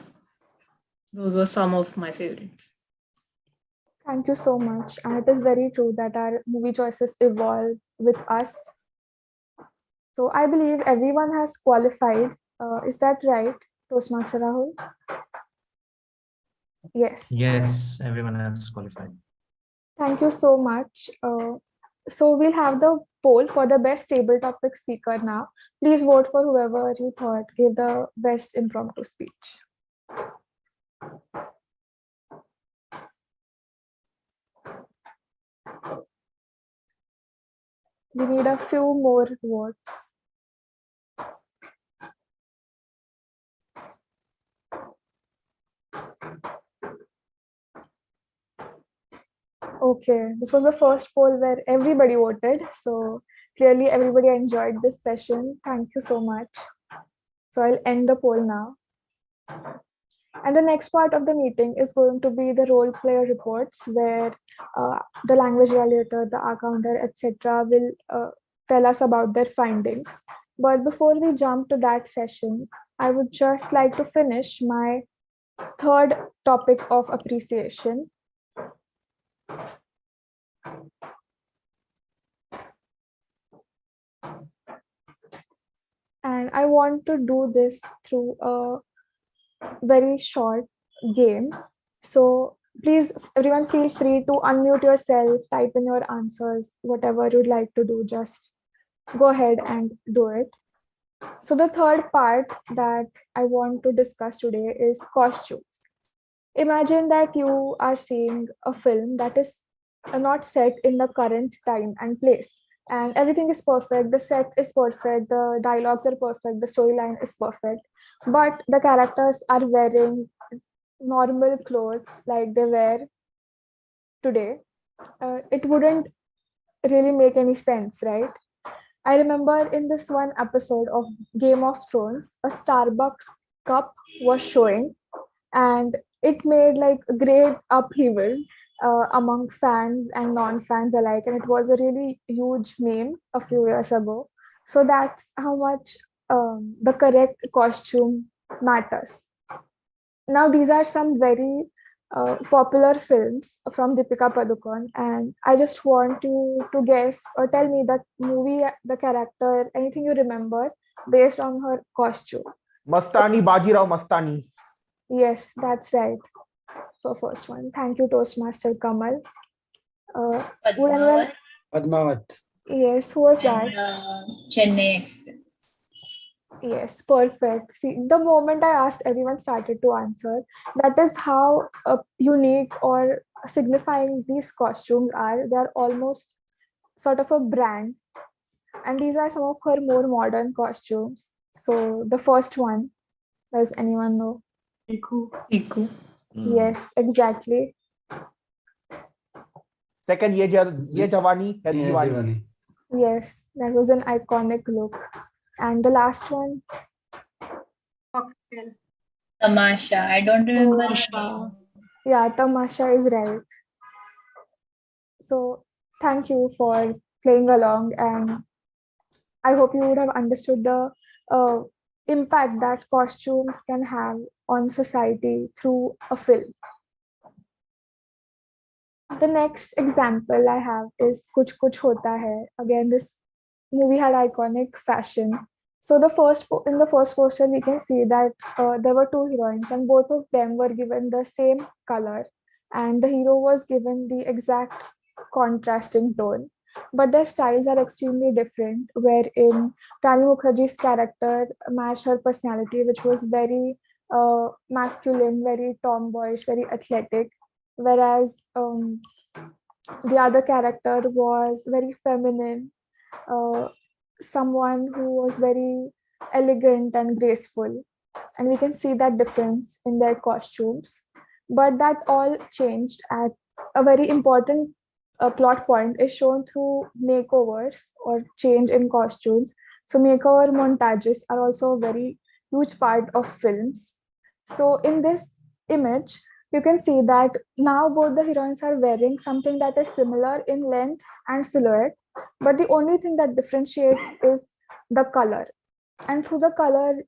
those were some of my favorites. Thank you so much. And it is very true that our movie choices evolve with us. So I believe everyone has qualified. Is that right, Toastmaster Rahul? Yes. Yes, everyone has qualified. Thank you so much. So we'll have the poll for the best table topic speaker now. Please vote for whoever you thought gave the best impromptu speech. We need a few more votes. Okay, this was the first poll where everybody voted. So clearly everybody enjoyed this session. Thank you so much. So I'll end the poll now. And the next part of the meeting is going to be the role player reports where the language evaluator, the accountant, etc. will tell us about their findings. But before we jump to that session, I would just like to finish my third topic of appreciation. And I want to do this through a very short game. So please, everyone feel free to unmute yourself, type in your answers, whatever you'd like to do, just go ahead and do it. So the third part that I want to discuss today is costumes. Imagine that you are seeing a film that is not set in the current time and place, and everything is perfect. The set is perfect, the dialogues are perfect, the storyline is perfect, but the characters are wearing normal clothes like they wear today. It wouldn't really make any sense, right? I remember in this one episode of Game of Thrones, a Starbucks cup was showing, and it made like a great upheaval among fans and non-fans alike, and it was a really huge meme a few years ago. So that's how much the correct costume matters. Now these are some very popular films from Deepika Padukone, and I just want you to guess or tell me that movie, the character, anything you remember based on her costume. Mastani, Bajirao Mastani. Yes, that's right. For first one. Thank you, Toastmaster Kamal. Would anyone? Padmavat. Yes, who was that? Chennai Express. Yes, perfect. See, the moment I asked, everyone started to answer. That is how unique or signifying these costumes are. They are almost sort of a brand. And these are some of her more modern costumes. So the first one, does anyone know? Iku. Yes, exactly. Second, Ye Jawani Hai Diwani. Yes, that was an iconic look. And the last one, Cocktail. Tamasha. I don't remember its name. Tamasha. Yeah, Tamasha is right. So thank you for playing along, and I hope you would have understood the uh, impact that costumes can have on society through a film. The next example I have is Kuch Kuch Hota Hai. Again, this movie had iconic fashion. So in the first poster, we can see that there were two heroines, and both of them were given the same color, and the hero was given the exact contrasting tone. But their styles are extremely different. Wherein Rani Mukherjee's character matched her personality, which was very masculine, very tomboyish, very athletic, whereas the other character was very feminine, uh, someone who was very elegant and graceful. And we can see that difference in their costumes. But that all changed at a very important plot point is shown through makeovers or change in costumes. So makeover montages are also a very huge part of films. So in this image, you can see that now both the heroines are wearing something that is similar in length and silhouette, but the only thing that differentiates is the color. And through the color,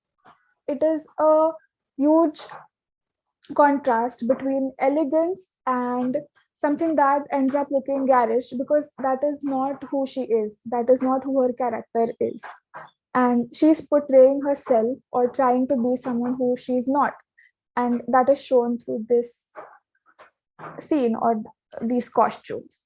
it is a huge contrast between elegance and something that ends up looking garish, because that is not who she is, that is not who her character is, and she's portraying herself or trying to be someone who she's not, and that is shown through this scene or these costumes.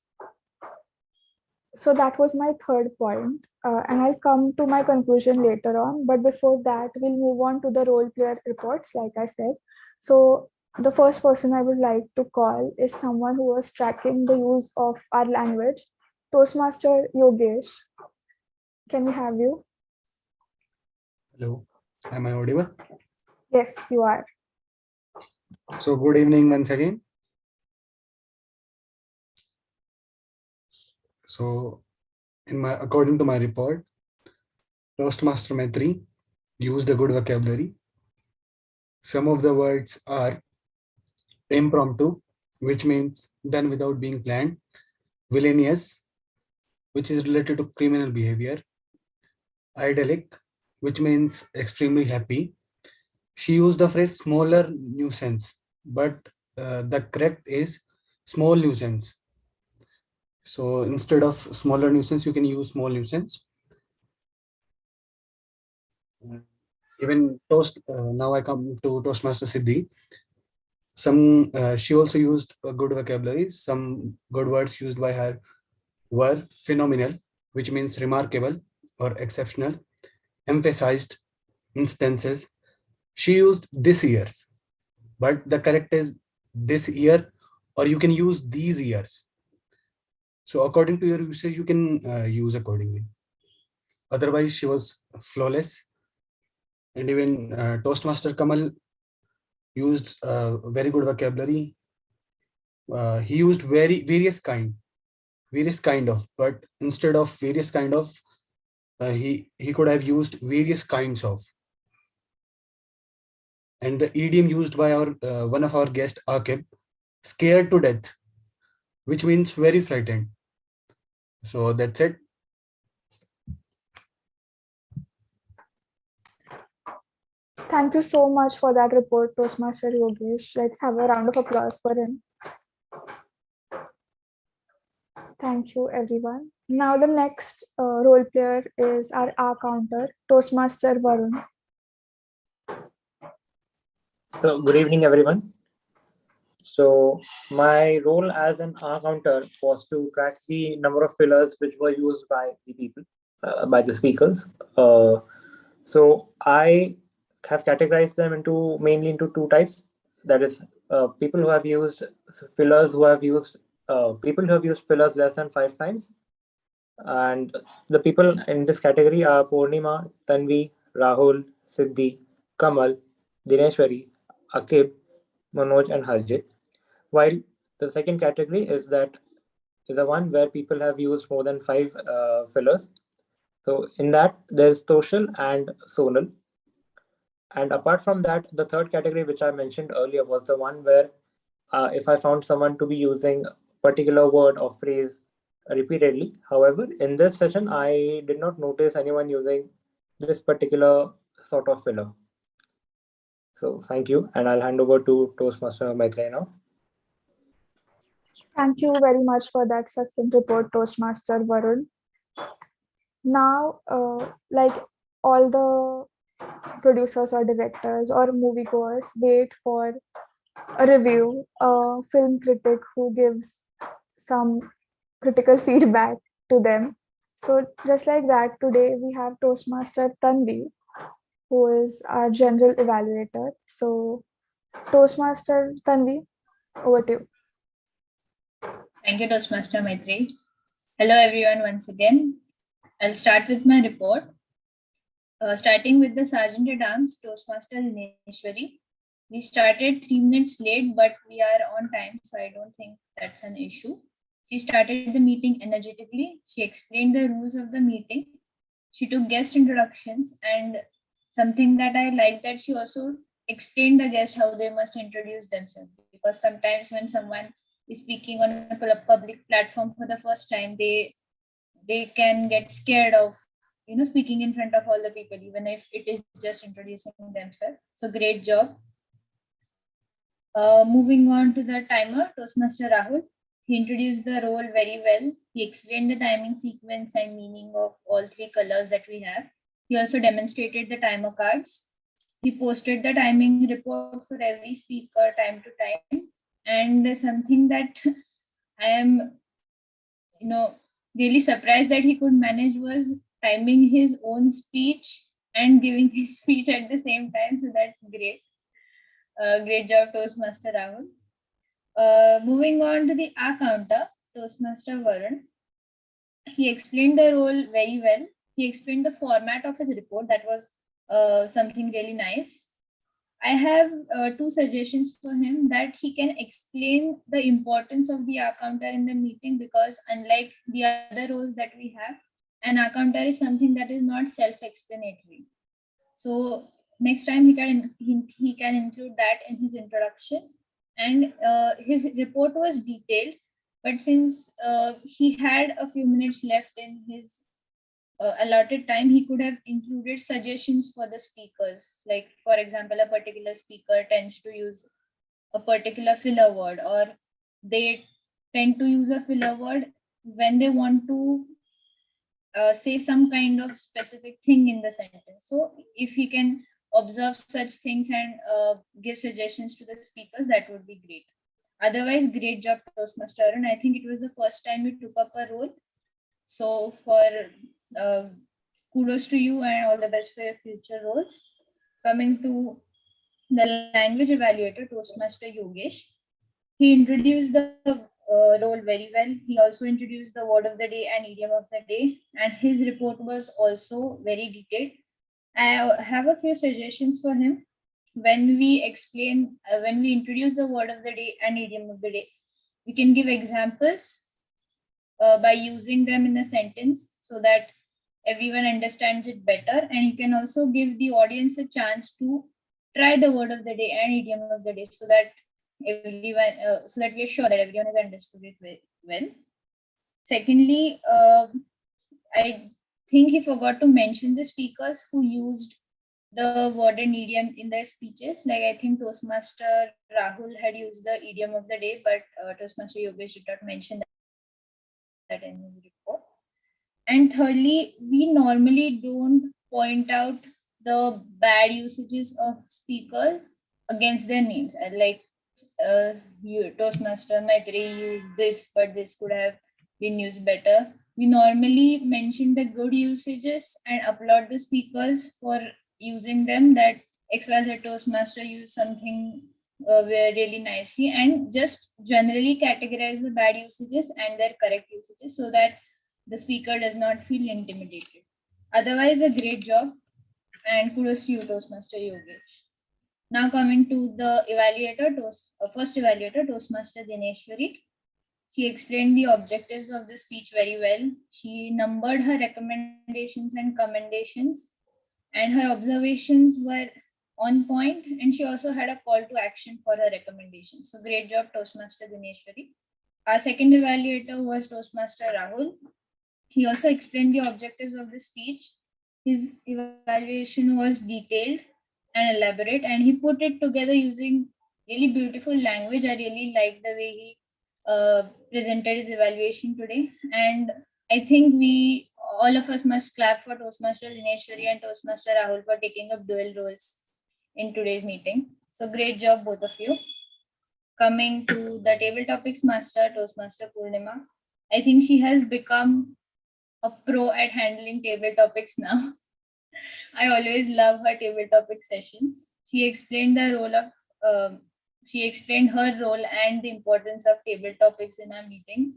So that was my third point, and I'll come to my conclusion later on. But before that, we'll move on to the role player reports, like I said. So the first person I would like to call is someone who was tracking the use of our language, Toastmaster Yogesh. Can we have you? Hello, am I audible? Yes, you are. So good evening once again. So according to my report, Toastmaster Maitri used a good vocabulary. Some of the words are impromptu, which means done without being planned; villainous, which is related to criminal behavior; idyllic, which means extremely happy. She used the phrase smaller nuisance, but the correct is small nuisance. So instead of smaller nuisance, you can use small nuisance. Even now I come to Toastmaster Siddhi. She also used a good vocabulary. Some good words used by her were phenomenal, which means remarkable or exceptional; emphasized, instances. She used this years, but the correct is this year, or you can use these years. So according to your usage, you can use accordingly. Otherwise, she was flawless. And even Toastmaster Kamal used very good vocabulary. He used various kind of, but instead of various kind of, he could have used various kinds of. And the idiom used by our one of our guest, Akib, scared to death, which means very frightened. So that's it. Thank you so much for that report, Toastmaster Yogesh. Let's have a round of applause for him. Thank you, everyone. Now the next role player is our R counter, Toastmaster Varun. So, good evening, everyone. So, my role as an R counter was to track the number of fillers which were used by the people, by the speakers. So, I have categorized them mainly into two types. That is, people who have used fillers people who have used fillers less than 5 times, and the people in this category are Purnima, Tanvi, Rahul, Siddhi, Kamal, Dineshwari, Akib, Manoj, and Harjit. While the second category is the one where people have used more than 5 fillers. So in that, there's Toshal and Sonal. And apart from that, the third category, which I mentioned earlier, was the one where if I found someone to be using a particular word or phrase repeatedly. However, in this session, I did not notice anyone using this particular sort of filler. So thank you, and I'll hand over to Toastmaster Maitreya now. Thank you very much for that succinct report, Toastmaster Varun. Now, like all the producers or directors or moviegoers wait for a review, a film critic who gives some critical feedback to them. So just like that, today we have Toastmaster Tanvi, who is our general evaluator. So Toastmaster Tanvi, over to you. Thank you, Toastmaster Maitri. Hello, everyone, once again. I'll start with my report. Starting with the Sergeant at Arms, Toastmaster Lineshwari. We started 3 minutes late, but we are on time, so I don't think that's an issue. She started the meeting energetically. She explained the rules of the meeting. She took guest introductions, and something that I like that she also explained the guest how they must introduce themselves. Because sometimes when someone is speaking on a public platform for the first time, they can get scared of speaking in front of all the people, even if it is just introducing themselves. So great job. Moving on to the timer, Toastmaster Rahul. He introduced the role very well. He explained the timing sequence and meaning of all 3 colors that we have. He also demonstrated the timer cards. He posted the timing report for every speaker time to time. And something that I am, really surprised that he could manage was timing his own speech and giving his speech at the same time. So that's great. Great job, Toastmaster Rahul. Moving on to the A counter, Toastmaster Varun. He explained the role very well. He explained the format of his report. That was something really nice. I have 2 suggestions for him, that he can explain the importance of the counter in the meeting, because unlike the other roles that we have, an counter is something that is not self-explanatory. So next time he can include that in his introduction. And his report was detailed, but since he had a few minutes left in his allotted time, he could have included suggestions for the speakers. Like, for example, a particular speaker tends to use a particular filler word, or they tend to use a filler word when they want to say some kind of specific thing in the sentence. So if he can observe such things and give suggestions to the speakers, that would be great. Otherwise, great job, Toastmaster. And I think it was the first time you took up a role. So for kudos to you and all the best for your future roles. Coming to the language evaluator, Toastmaster Yogesh. He introduced the role very well. He also introduced the word of the day and idiom of the day, and his report was also very detailed. I have a few suggestions for him. When we explain, when we introduce the word of the day and idiom of the day, we can give examples by using them in a sentence so that everyone understands it better. And you can also give the audience a chance to try the word of the day and idiom of the day, so that everyone, so that we are sure that everyone has understood it well. Secondly, I think he forgot to mention the speakers who used the word and idiom in their speeches. Like, I think Toastmaster Rahul had used the idiom of the day, but Toastmaster Yogesh did not mention that in his report. And thirdly, we normally don't point out the bad usages of speakers against their names. Like Toastmaster Maitri used this, but this could have been used better. We normally mention the good usages and applaud the speakers for using them, that XYZ Toastmaster used something really nicely, and just generally categorize the bad usages and their correct usages so that the speaker does not feel intimidated. Otherwise, a great job, and kudos to you, Toastmaster Yogesh. Now coming to the first evaluator, Toastmaster Dineshwari. She explained the objectives of the speech very well. She numbered her recommendations and commendations, and her observations were on point, and she also had a call to action for her recommendations. So great job, Toastmaster Dineshwari. Our second evaluator was Toastmaster Rahul. He also explained the objectives of the speech. His evaluation was detailed and elaborate, and he put it together using really beautiful language. I really liked the way he presented his evaluation today. And I think all of us must clap for Toastmaster Dineshwari and Toastmaster Rahul for taking up dual roles in today's meeting. So great job, both of you. Coming to the table topics master, Toastmaster Purnima. I think she has become a pro at handling table topics now. I always love her table topic sessions. She explained the role of she explained her role and the importance of table topics in our meetings.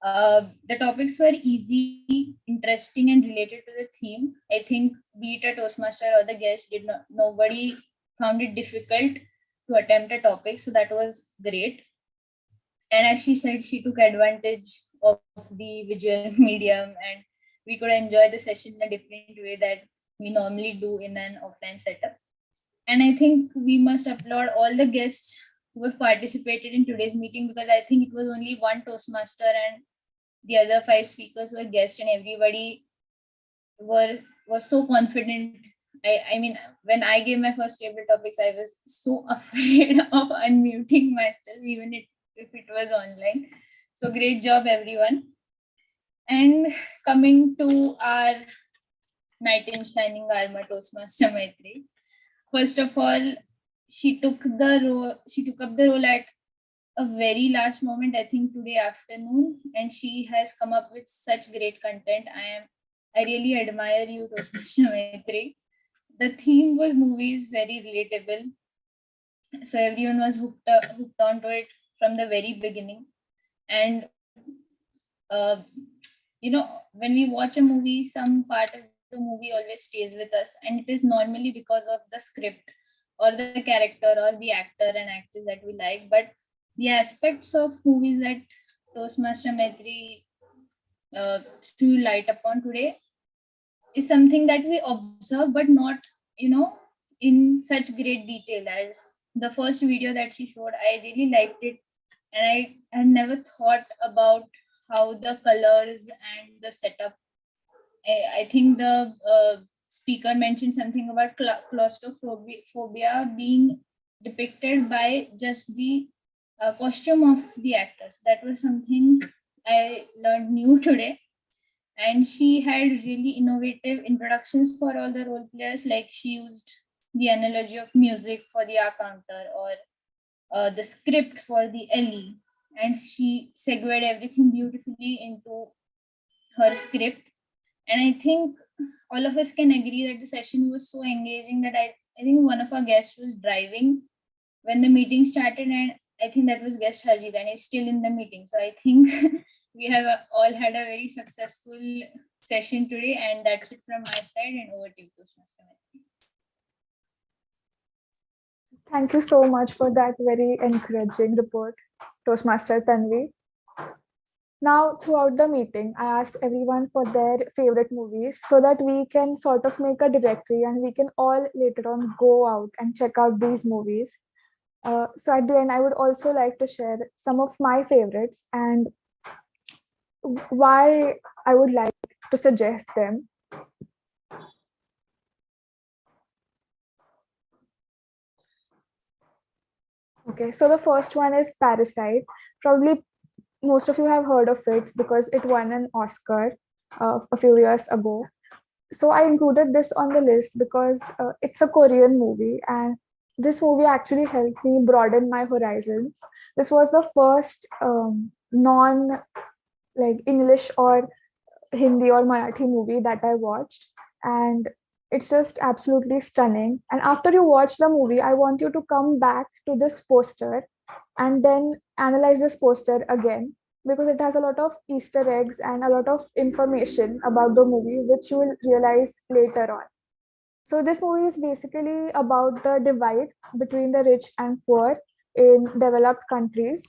The topics were easy, interesting, and related to the theme. I think be it a Toastmaster or the guest, nobody found it difficult to attempt a topic, so that was great. And as she said, she took advantage of the visual medium, and we could enjoy the session in a different way that we normally do in an offline setup. And I think we must applaud all the guests who have participated in today's meeting, because I think it was only one Toastmaster and the other 5 speakers were guests, and everybody was so confident. I mean, when I gave my first table topics, I was so afraid of unmuting myself, even if it was online. So great job, everyone. And coming to our knight in shining armor, Toastmaster Maitri. First of all, she took up the role at a very last moment, I think today afternoon, and she has come up with such great content. I really admire you, Toastmaster Maitri. The theme was movies, very relatable. So everyone was hooked onto it from the very beginning. And when we watch a movie, some part of the movie always stays with us, and it is normally because of the script or the character or the actor and actress that we like. But the aspects of movies that Toastmaster Maitri threw light upon today is something that we observe, but not in such great detail. As the first video that she showed, I really liked it, and I had never thought about how the colors and the setup. I think the speaker mentioned something about claustrophobia being depicted by just the costume of the actors. That was something I learned new today. And she had really innovative introductions for all the role players, like she used the analogy of music for the R counter, or the script for the LE, and she segued everything beautifully into her script. And I think all of us can agree that the session was so engaging that I think one of our guests was driving when the meeting started, and I think that was guest Harjit, and is still in the meeting. So I think we have all had a very successful session today, and that's it from my side, and over to you, Toastmaster. Thank you so much for that very encouraging report, Toastmaster Tanvi. Now, throughout the meeting, I asked everyone for their favorite movies so that we can sort of make a directory and we can all later on go out and check out these movies. So at the end, I would also like to share some of my favorites and why I would like to suggest them. Okay, so the first one is Parasite. Probably most of you have heard of it because it won an Oscar a few years ago. So I included this on the list because it's a Korean movie, and this movie actually helped me broaden my horizons. This was the first non like English or Hindi or Marathi movie that I watched, and it's just absolutely stunning. And after you watch the movie, I want you to come back to this poster and then analyze this poster again, because it has a lot of Easter eggs and a lot of information about the movie, which you will realize later on. So this movie is basically about the divide between the rich and poor in developed countries,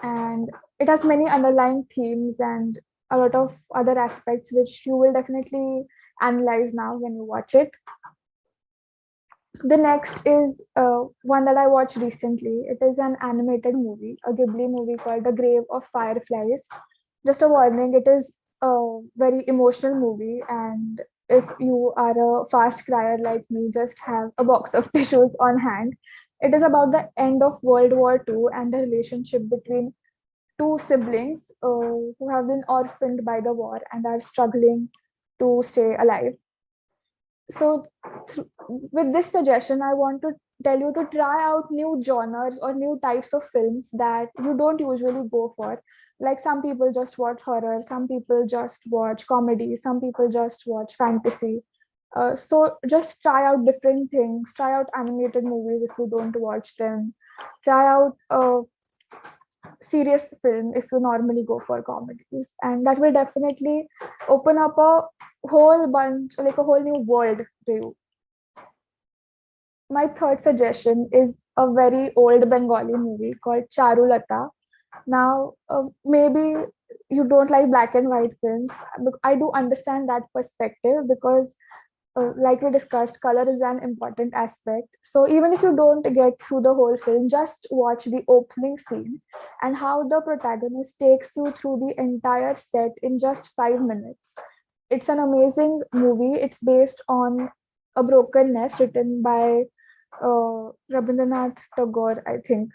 and it has many underlying themes and a lot of other aspects which you will definitely analyze now when you watch it. The next is one that I watched recently. It is an animated movie, a Ghibli movie called The Grave of Fireflies. Just a warning, it is a very emotional movie, and if you are a fast crier like me, just have a box of tissues on hand. It is about the end of World War II and the relationship between two siblings who have been orphaned by the war and are struggling to stay alive. So, with this suggestion, I want to tell you to try out new genres or new types of films that you don't usually go for. Like some people just watch horror, some people just watch comedy, some people just watch fantasy. So just try out different things. Try out animated movies if you don't watch them. Try out serious film if you normally go for comedies, and that will definitely open up a whole bunch, like a whole new world to you. My third suggestion is a very old Bengali movie called Charulata. Now, maybe you don't like black and white films, but I do understand that perspective because like we discussed, color is an important aspect. So even if you don't get through the whole film, just watch the opening scene and how the protagonist takes you through the entire set in just 5 minutes. It's an amazing movie. It's based on A Broken Nest written by Rabindranath Tagore, I think.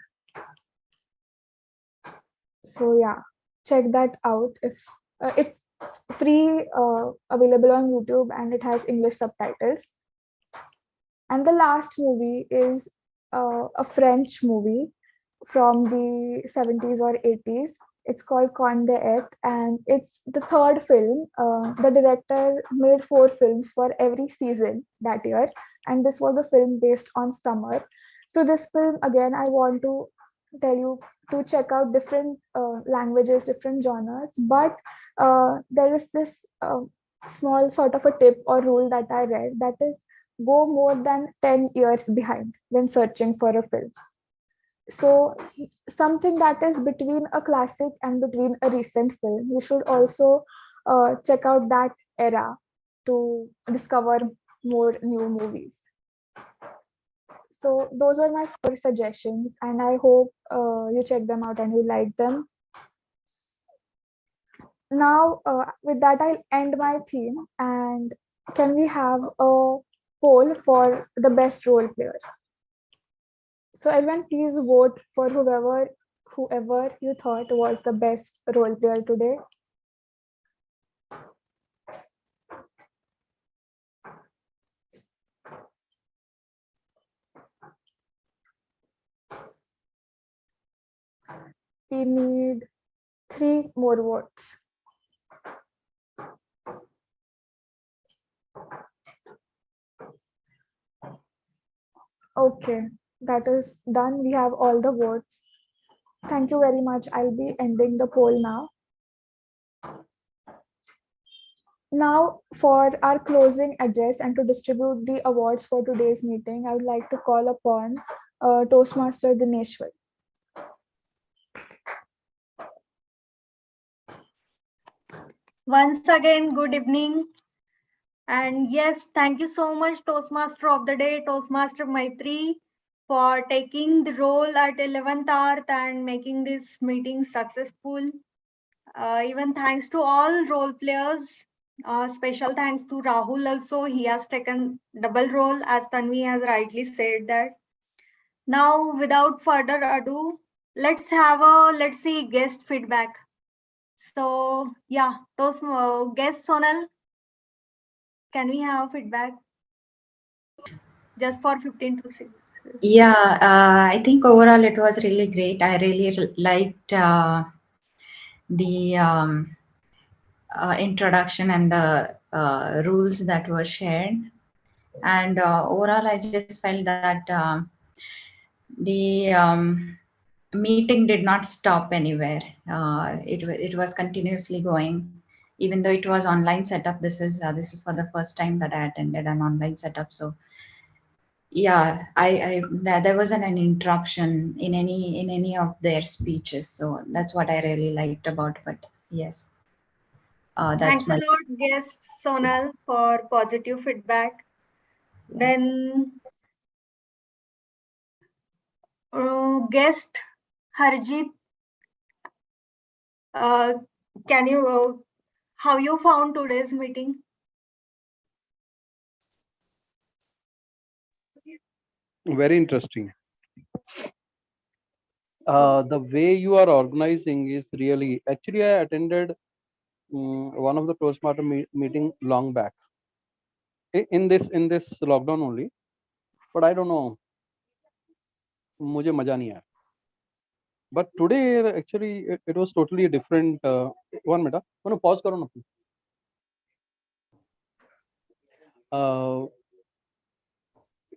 So yeah, check that out. If it's free, available on YouTube, and it has English subtitles. And the last movie is a French movie from the 70s or 80s. It's called Con de Et, and it's the third film. The director made 4 films for every season that year, and this was a film based on summer. Through this film, again, I want to tell you to check out different languages, different genres, but there is this small sort of a tip or rule that I read, that is, go more than 10 years behind when searching for a film. So something that is between a classic and between a recent film, you should also check out that era to discover more new movies. So those are my 4 suggestions, and I hope you check them out and you like them. Now, with that, I'll end my theme, and can we have a poll for the best role player? So everyone, please vote for whoever you thought was the best role player today. We need 3 more votes. Okay, that is done. We have all the votes. Thank you very much. I'll be ending the poll now. Now, for our closing address and to distribute the awards for today's meeting, I would like to call upon Toastmaster Dineshwar. Once again, good evening. And yes, thank you so much, Toastmaster of the Day, Toastmaster Maitri, for taking the role at 11th hour and making this meeting successful. Even thanks to all role players. Special thanks to Rahul also. He has taken double role, as Tanvi has rightly said that. Now, without further ado, let's see guest feedback. So yeah, those guest Sonal, can we have feedback? Just for 15 to 6. Yeah, I think overall it was really great. I really liked the introduction and the rules that were shared. And overall, I just felt that the meeting did not stop anywhere. It was continuously going. even though it was online setup. This is for the first time that I attended an online setup. So yeah, there wasn't an interruption in any of their speeches. So that's what I really liked about. But yes, that's Thanks a my. lot, guest Sonal, for positive feedback. Then, guest Harjeet, uh, can you how you found today's meeting? Very interesting. The way you are organizing is really, actually, I attended one of the Toastmaster meeting long back in this lockdown only, but I don't know, मुझे मजा नहीं आया. But today, actually, it was totally a different. 1 minute, pause करो ना please.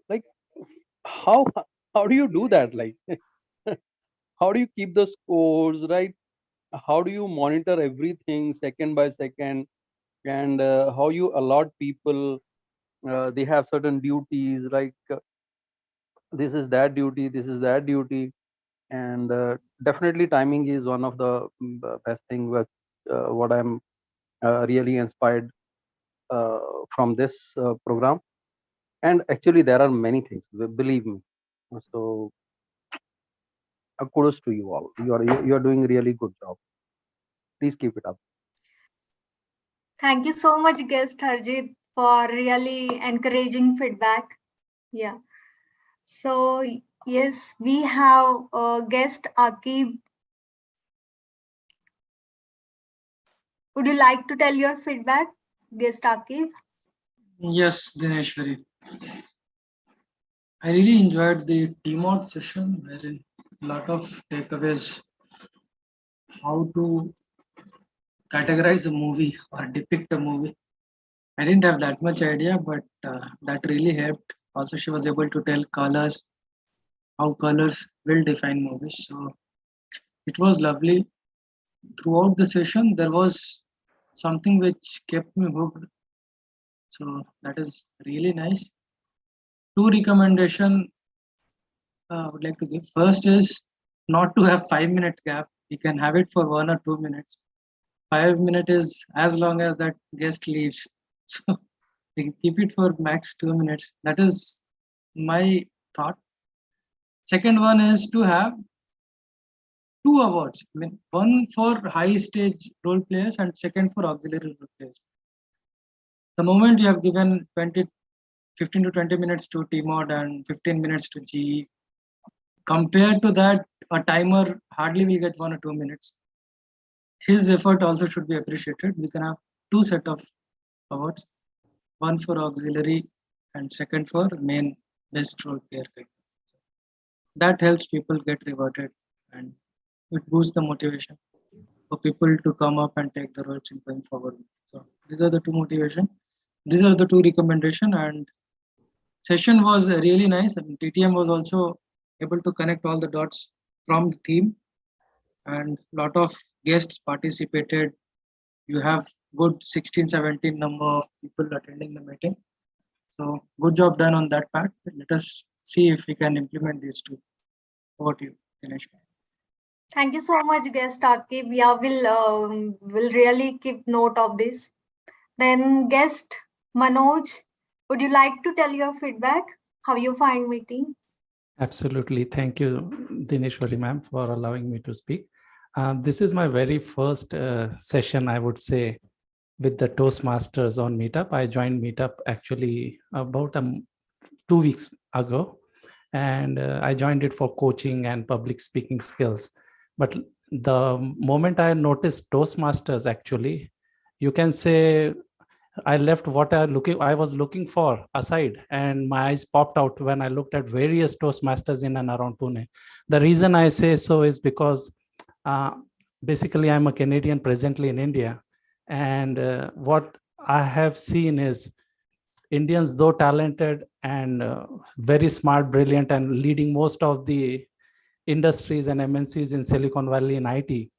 Like how do you do that? Like how do you keep the scores, right? How do you monitor everything second by second, and how you allot people? They have certain duties, like this is that duty, this is that duty, and definitely timing is one of the best thing with what I'm really inspired from this program. And actually there are many things, believe me. So kudos to you all. You're doing really good job. Please keep it up. Thank you so much, guest Harjeet, for really encouraging feedback. Yeah. So yes, we have guest Akib. Would you like to tell your feedback, guest Akib? Yes, Dineshwari. I really enjoyed the team-out session, wherein a lot of takeaways, how to categorize a movie or depict a movie. I didn't have that much idea, but that really helped. Also, she was able to tell colors, how colors will define movies. So it was lovely. Throughout the session, there was something which kept me hooked. So that is really nice. Two recommendation I would like to give. First is not to have 5 minutes gap. You can have it for 1 or 2 minutes. 5 minutes is as long as that guest leaves. So you can keep it for max 2 minutes. That is my thought. Second one is to have 2 awards. I mean, one for high stage role players and second for auxiliary role players. The moment you have given 15 to 20 minutes to T-Mod and 15 minutes to GE, compared to that, a timer hardly will get 1 or 2 minutes. His effort also should be appreciated. We can have 2 set of awards, one for auxiliary and second for main best role player. That helps people get rewarded and it boosts the motivation for people to come up and take the roles in going forward. So these are the 2 motivation. These are the 2 recommendation, and session was really nice. And TTM was also able to connect all the dots from the theme, and lot of guests participated. You have good 16-17 number of people attending the meeting. So good job done on that part. Let us see if we can implement these 2. Over to you, Dinesh. Thank you so much, guest Akib. Yeah, will really keep note of this. Then guest Manoj, would you like to tell your feedback? How you find meeting? Absolutely. Thank you, Dineshwari ma'am, for allowing me to speak. This is my very first session, I would say, with the Toastmasters on Meetup. I joined Meetup actually about 2 weeks ago, and I joined it for coaching and public speaking skills. But the moment I noticed Toastmasters, actually, you can say I left what I was looking for aside, and my eyes popped out when I looked at various Toastmasters in and around Pune. The reason I say so is because basically I'm a Canadian presently in India, and what I have seen is Indians, though talented and very smart, brilliant, and leading most of the industries and MNCs in Silicon Valley in IT,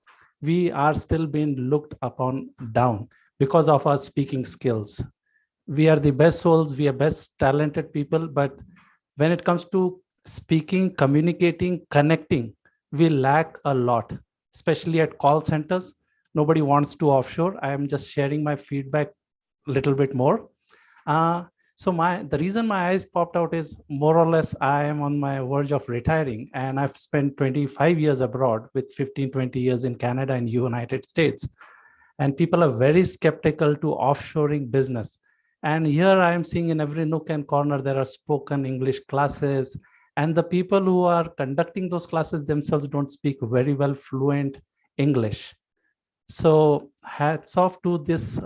we are still being looked upon down because of our speaking skills. We are the best souls, we are best talented people, but when it comes to speaking, communicating, connecting, we lack a lot, especially at call centers. Nobody wants to offshore. I am just sharing my feedback a little bit more. So the reason my eyes popped out is more or less I am on my verge of retiring, and I've spent 25 years abroad with 15, 20 years in Canada and United States. And people are very skeptical to offshoring business. And here I am seeing in every nook and corner, there are spoken English classes, and the people who are conducting those classes themselves don't speak very well fluent English. So hats off to this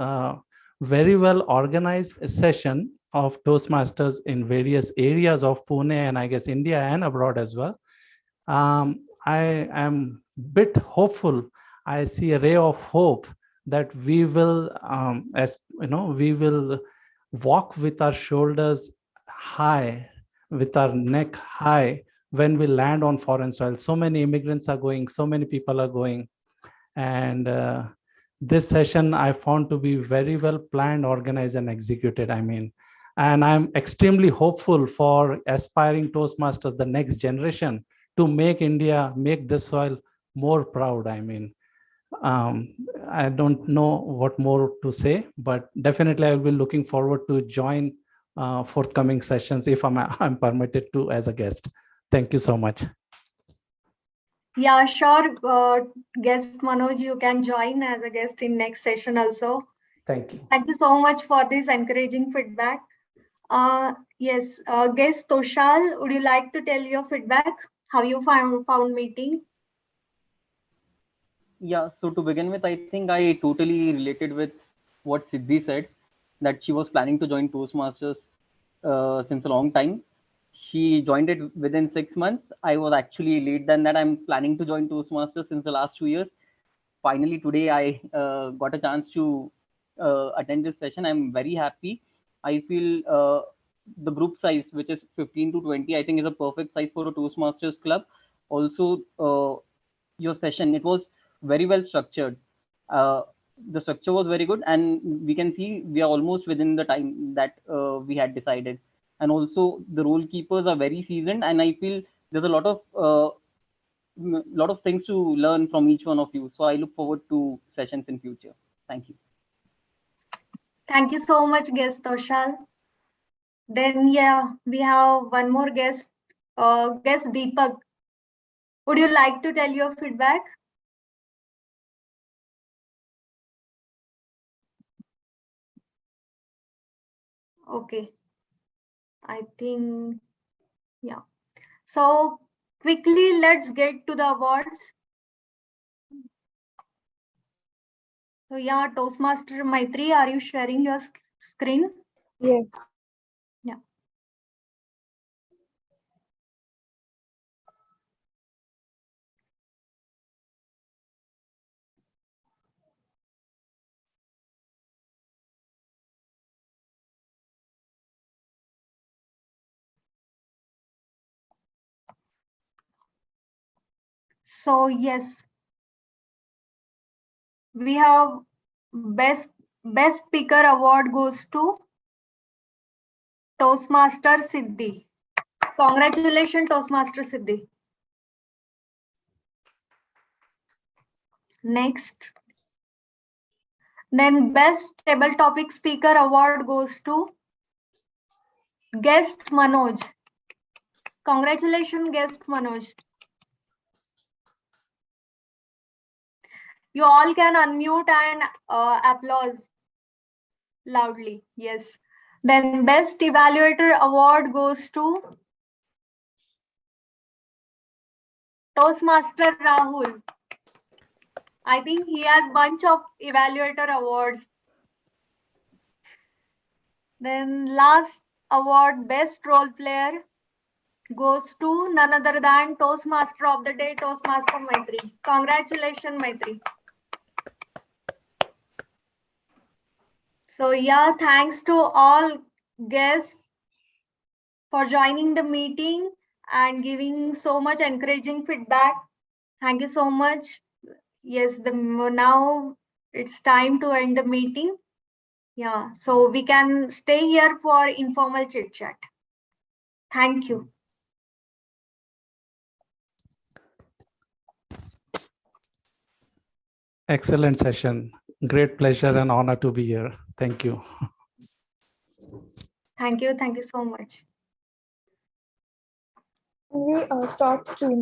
very well organized session of Toastmasters in various areas of Pune and I guess India and abroad as well. I am a bit hopeful. I see a ray of hope that we will, we will walk with our shoulders high, with our neck high when we land on foreign soil. So many immigrants are going, so many people are going. And this session I found to be very well planned, organized, and executed. And I'm extremely hopeful for aspiring Toastmasters, the next generation, to make India, make this soil more proud. I don't know what more to say, but definitely I'll be looking forward to join forthcoming sessions if I'm permitted to as a guest. Thank you so much. Yeah, sure. Guest Manoj, you can join as a guest in next session also. Thank you. Thank you so much for this encouraging feedback. Yes, guest Toshal, would you like to tell your feedback? How you found meeting? Yeah, so to begin with, I think I totally related with what Siddhi said, that she was planning to join Toastmasters since a long time. She joined it within 6 months. I was actually late than that. I'm planning to join Toastmasters since the last 2 years. Finally, today I got a chance to attend this session. I'm very happy. I feel the group size, which is 15 to 20, I think is a perfect size for a Toastmasters club. Also, your session, it was very well structured. The structure was very good, and we can see we are almost within the time that we had decided. And also the role keepers are very seasoned, and I feel there's a lot of things to learn from each one of you. So I look forward to sessions in future. Thank you. Thank you so much, guest Toshal. Then yeah, we have one more guest, guest Deepak. Would you like to tell your feedback? Okay, I think, yeah. So quickly, let's get to the awards. So yeah, Toastmaster Maitri, are you sharing your screen? Yes. Yeah. So yes, we have best speaker award goes to Toastmaster Siddhi. Congratulations, Toastmaster Siddhi. Next. Then best table topic speaker award goes to guest Manoj. Congratulations, guest Manoj. You all can unmute and applause loudly. Yes. Then best evaluator award goes to Toastmaster Rahul. I think he has bunch of evaluator awards. Then last award, best role player, goes to none other than Toastmaster of the Day, Toastmaster Maitri. Congratulations, Maitri. So yeah, thanks to all guests for joining the meeting and giving so much encouraging feedback. Thank you so much. Yes, now it's time to end the meeting. Yeah, so we can stay here for informal chit chat. Thank you. Excellent session. Great pleasure and honor to be here. Thank you. Thank you. Thank you so much. We stop streaming.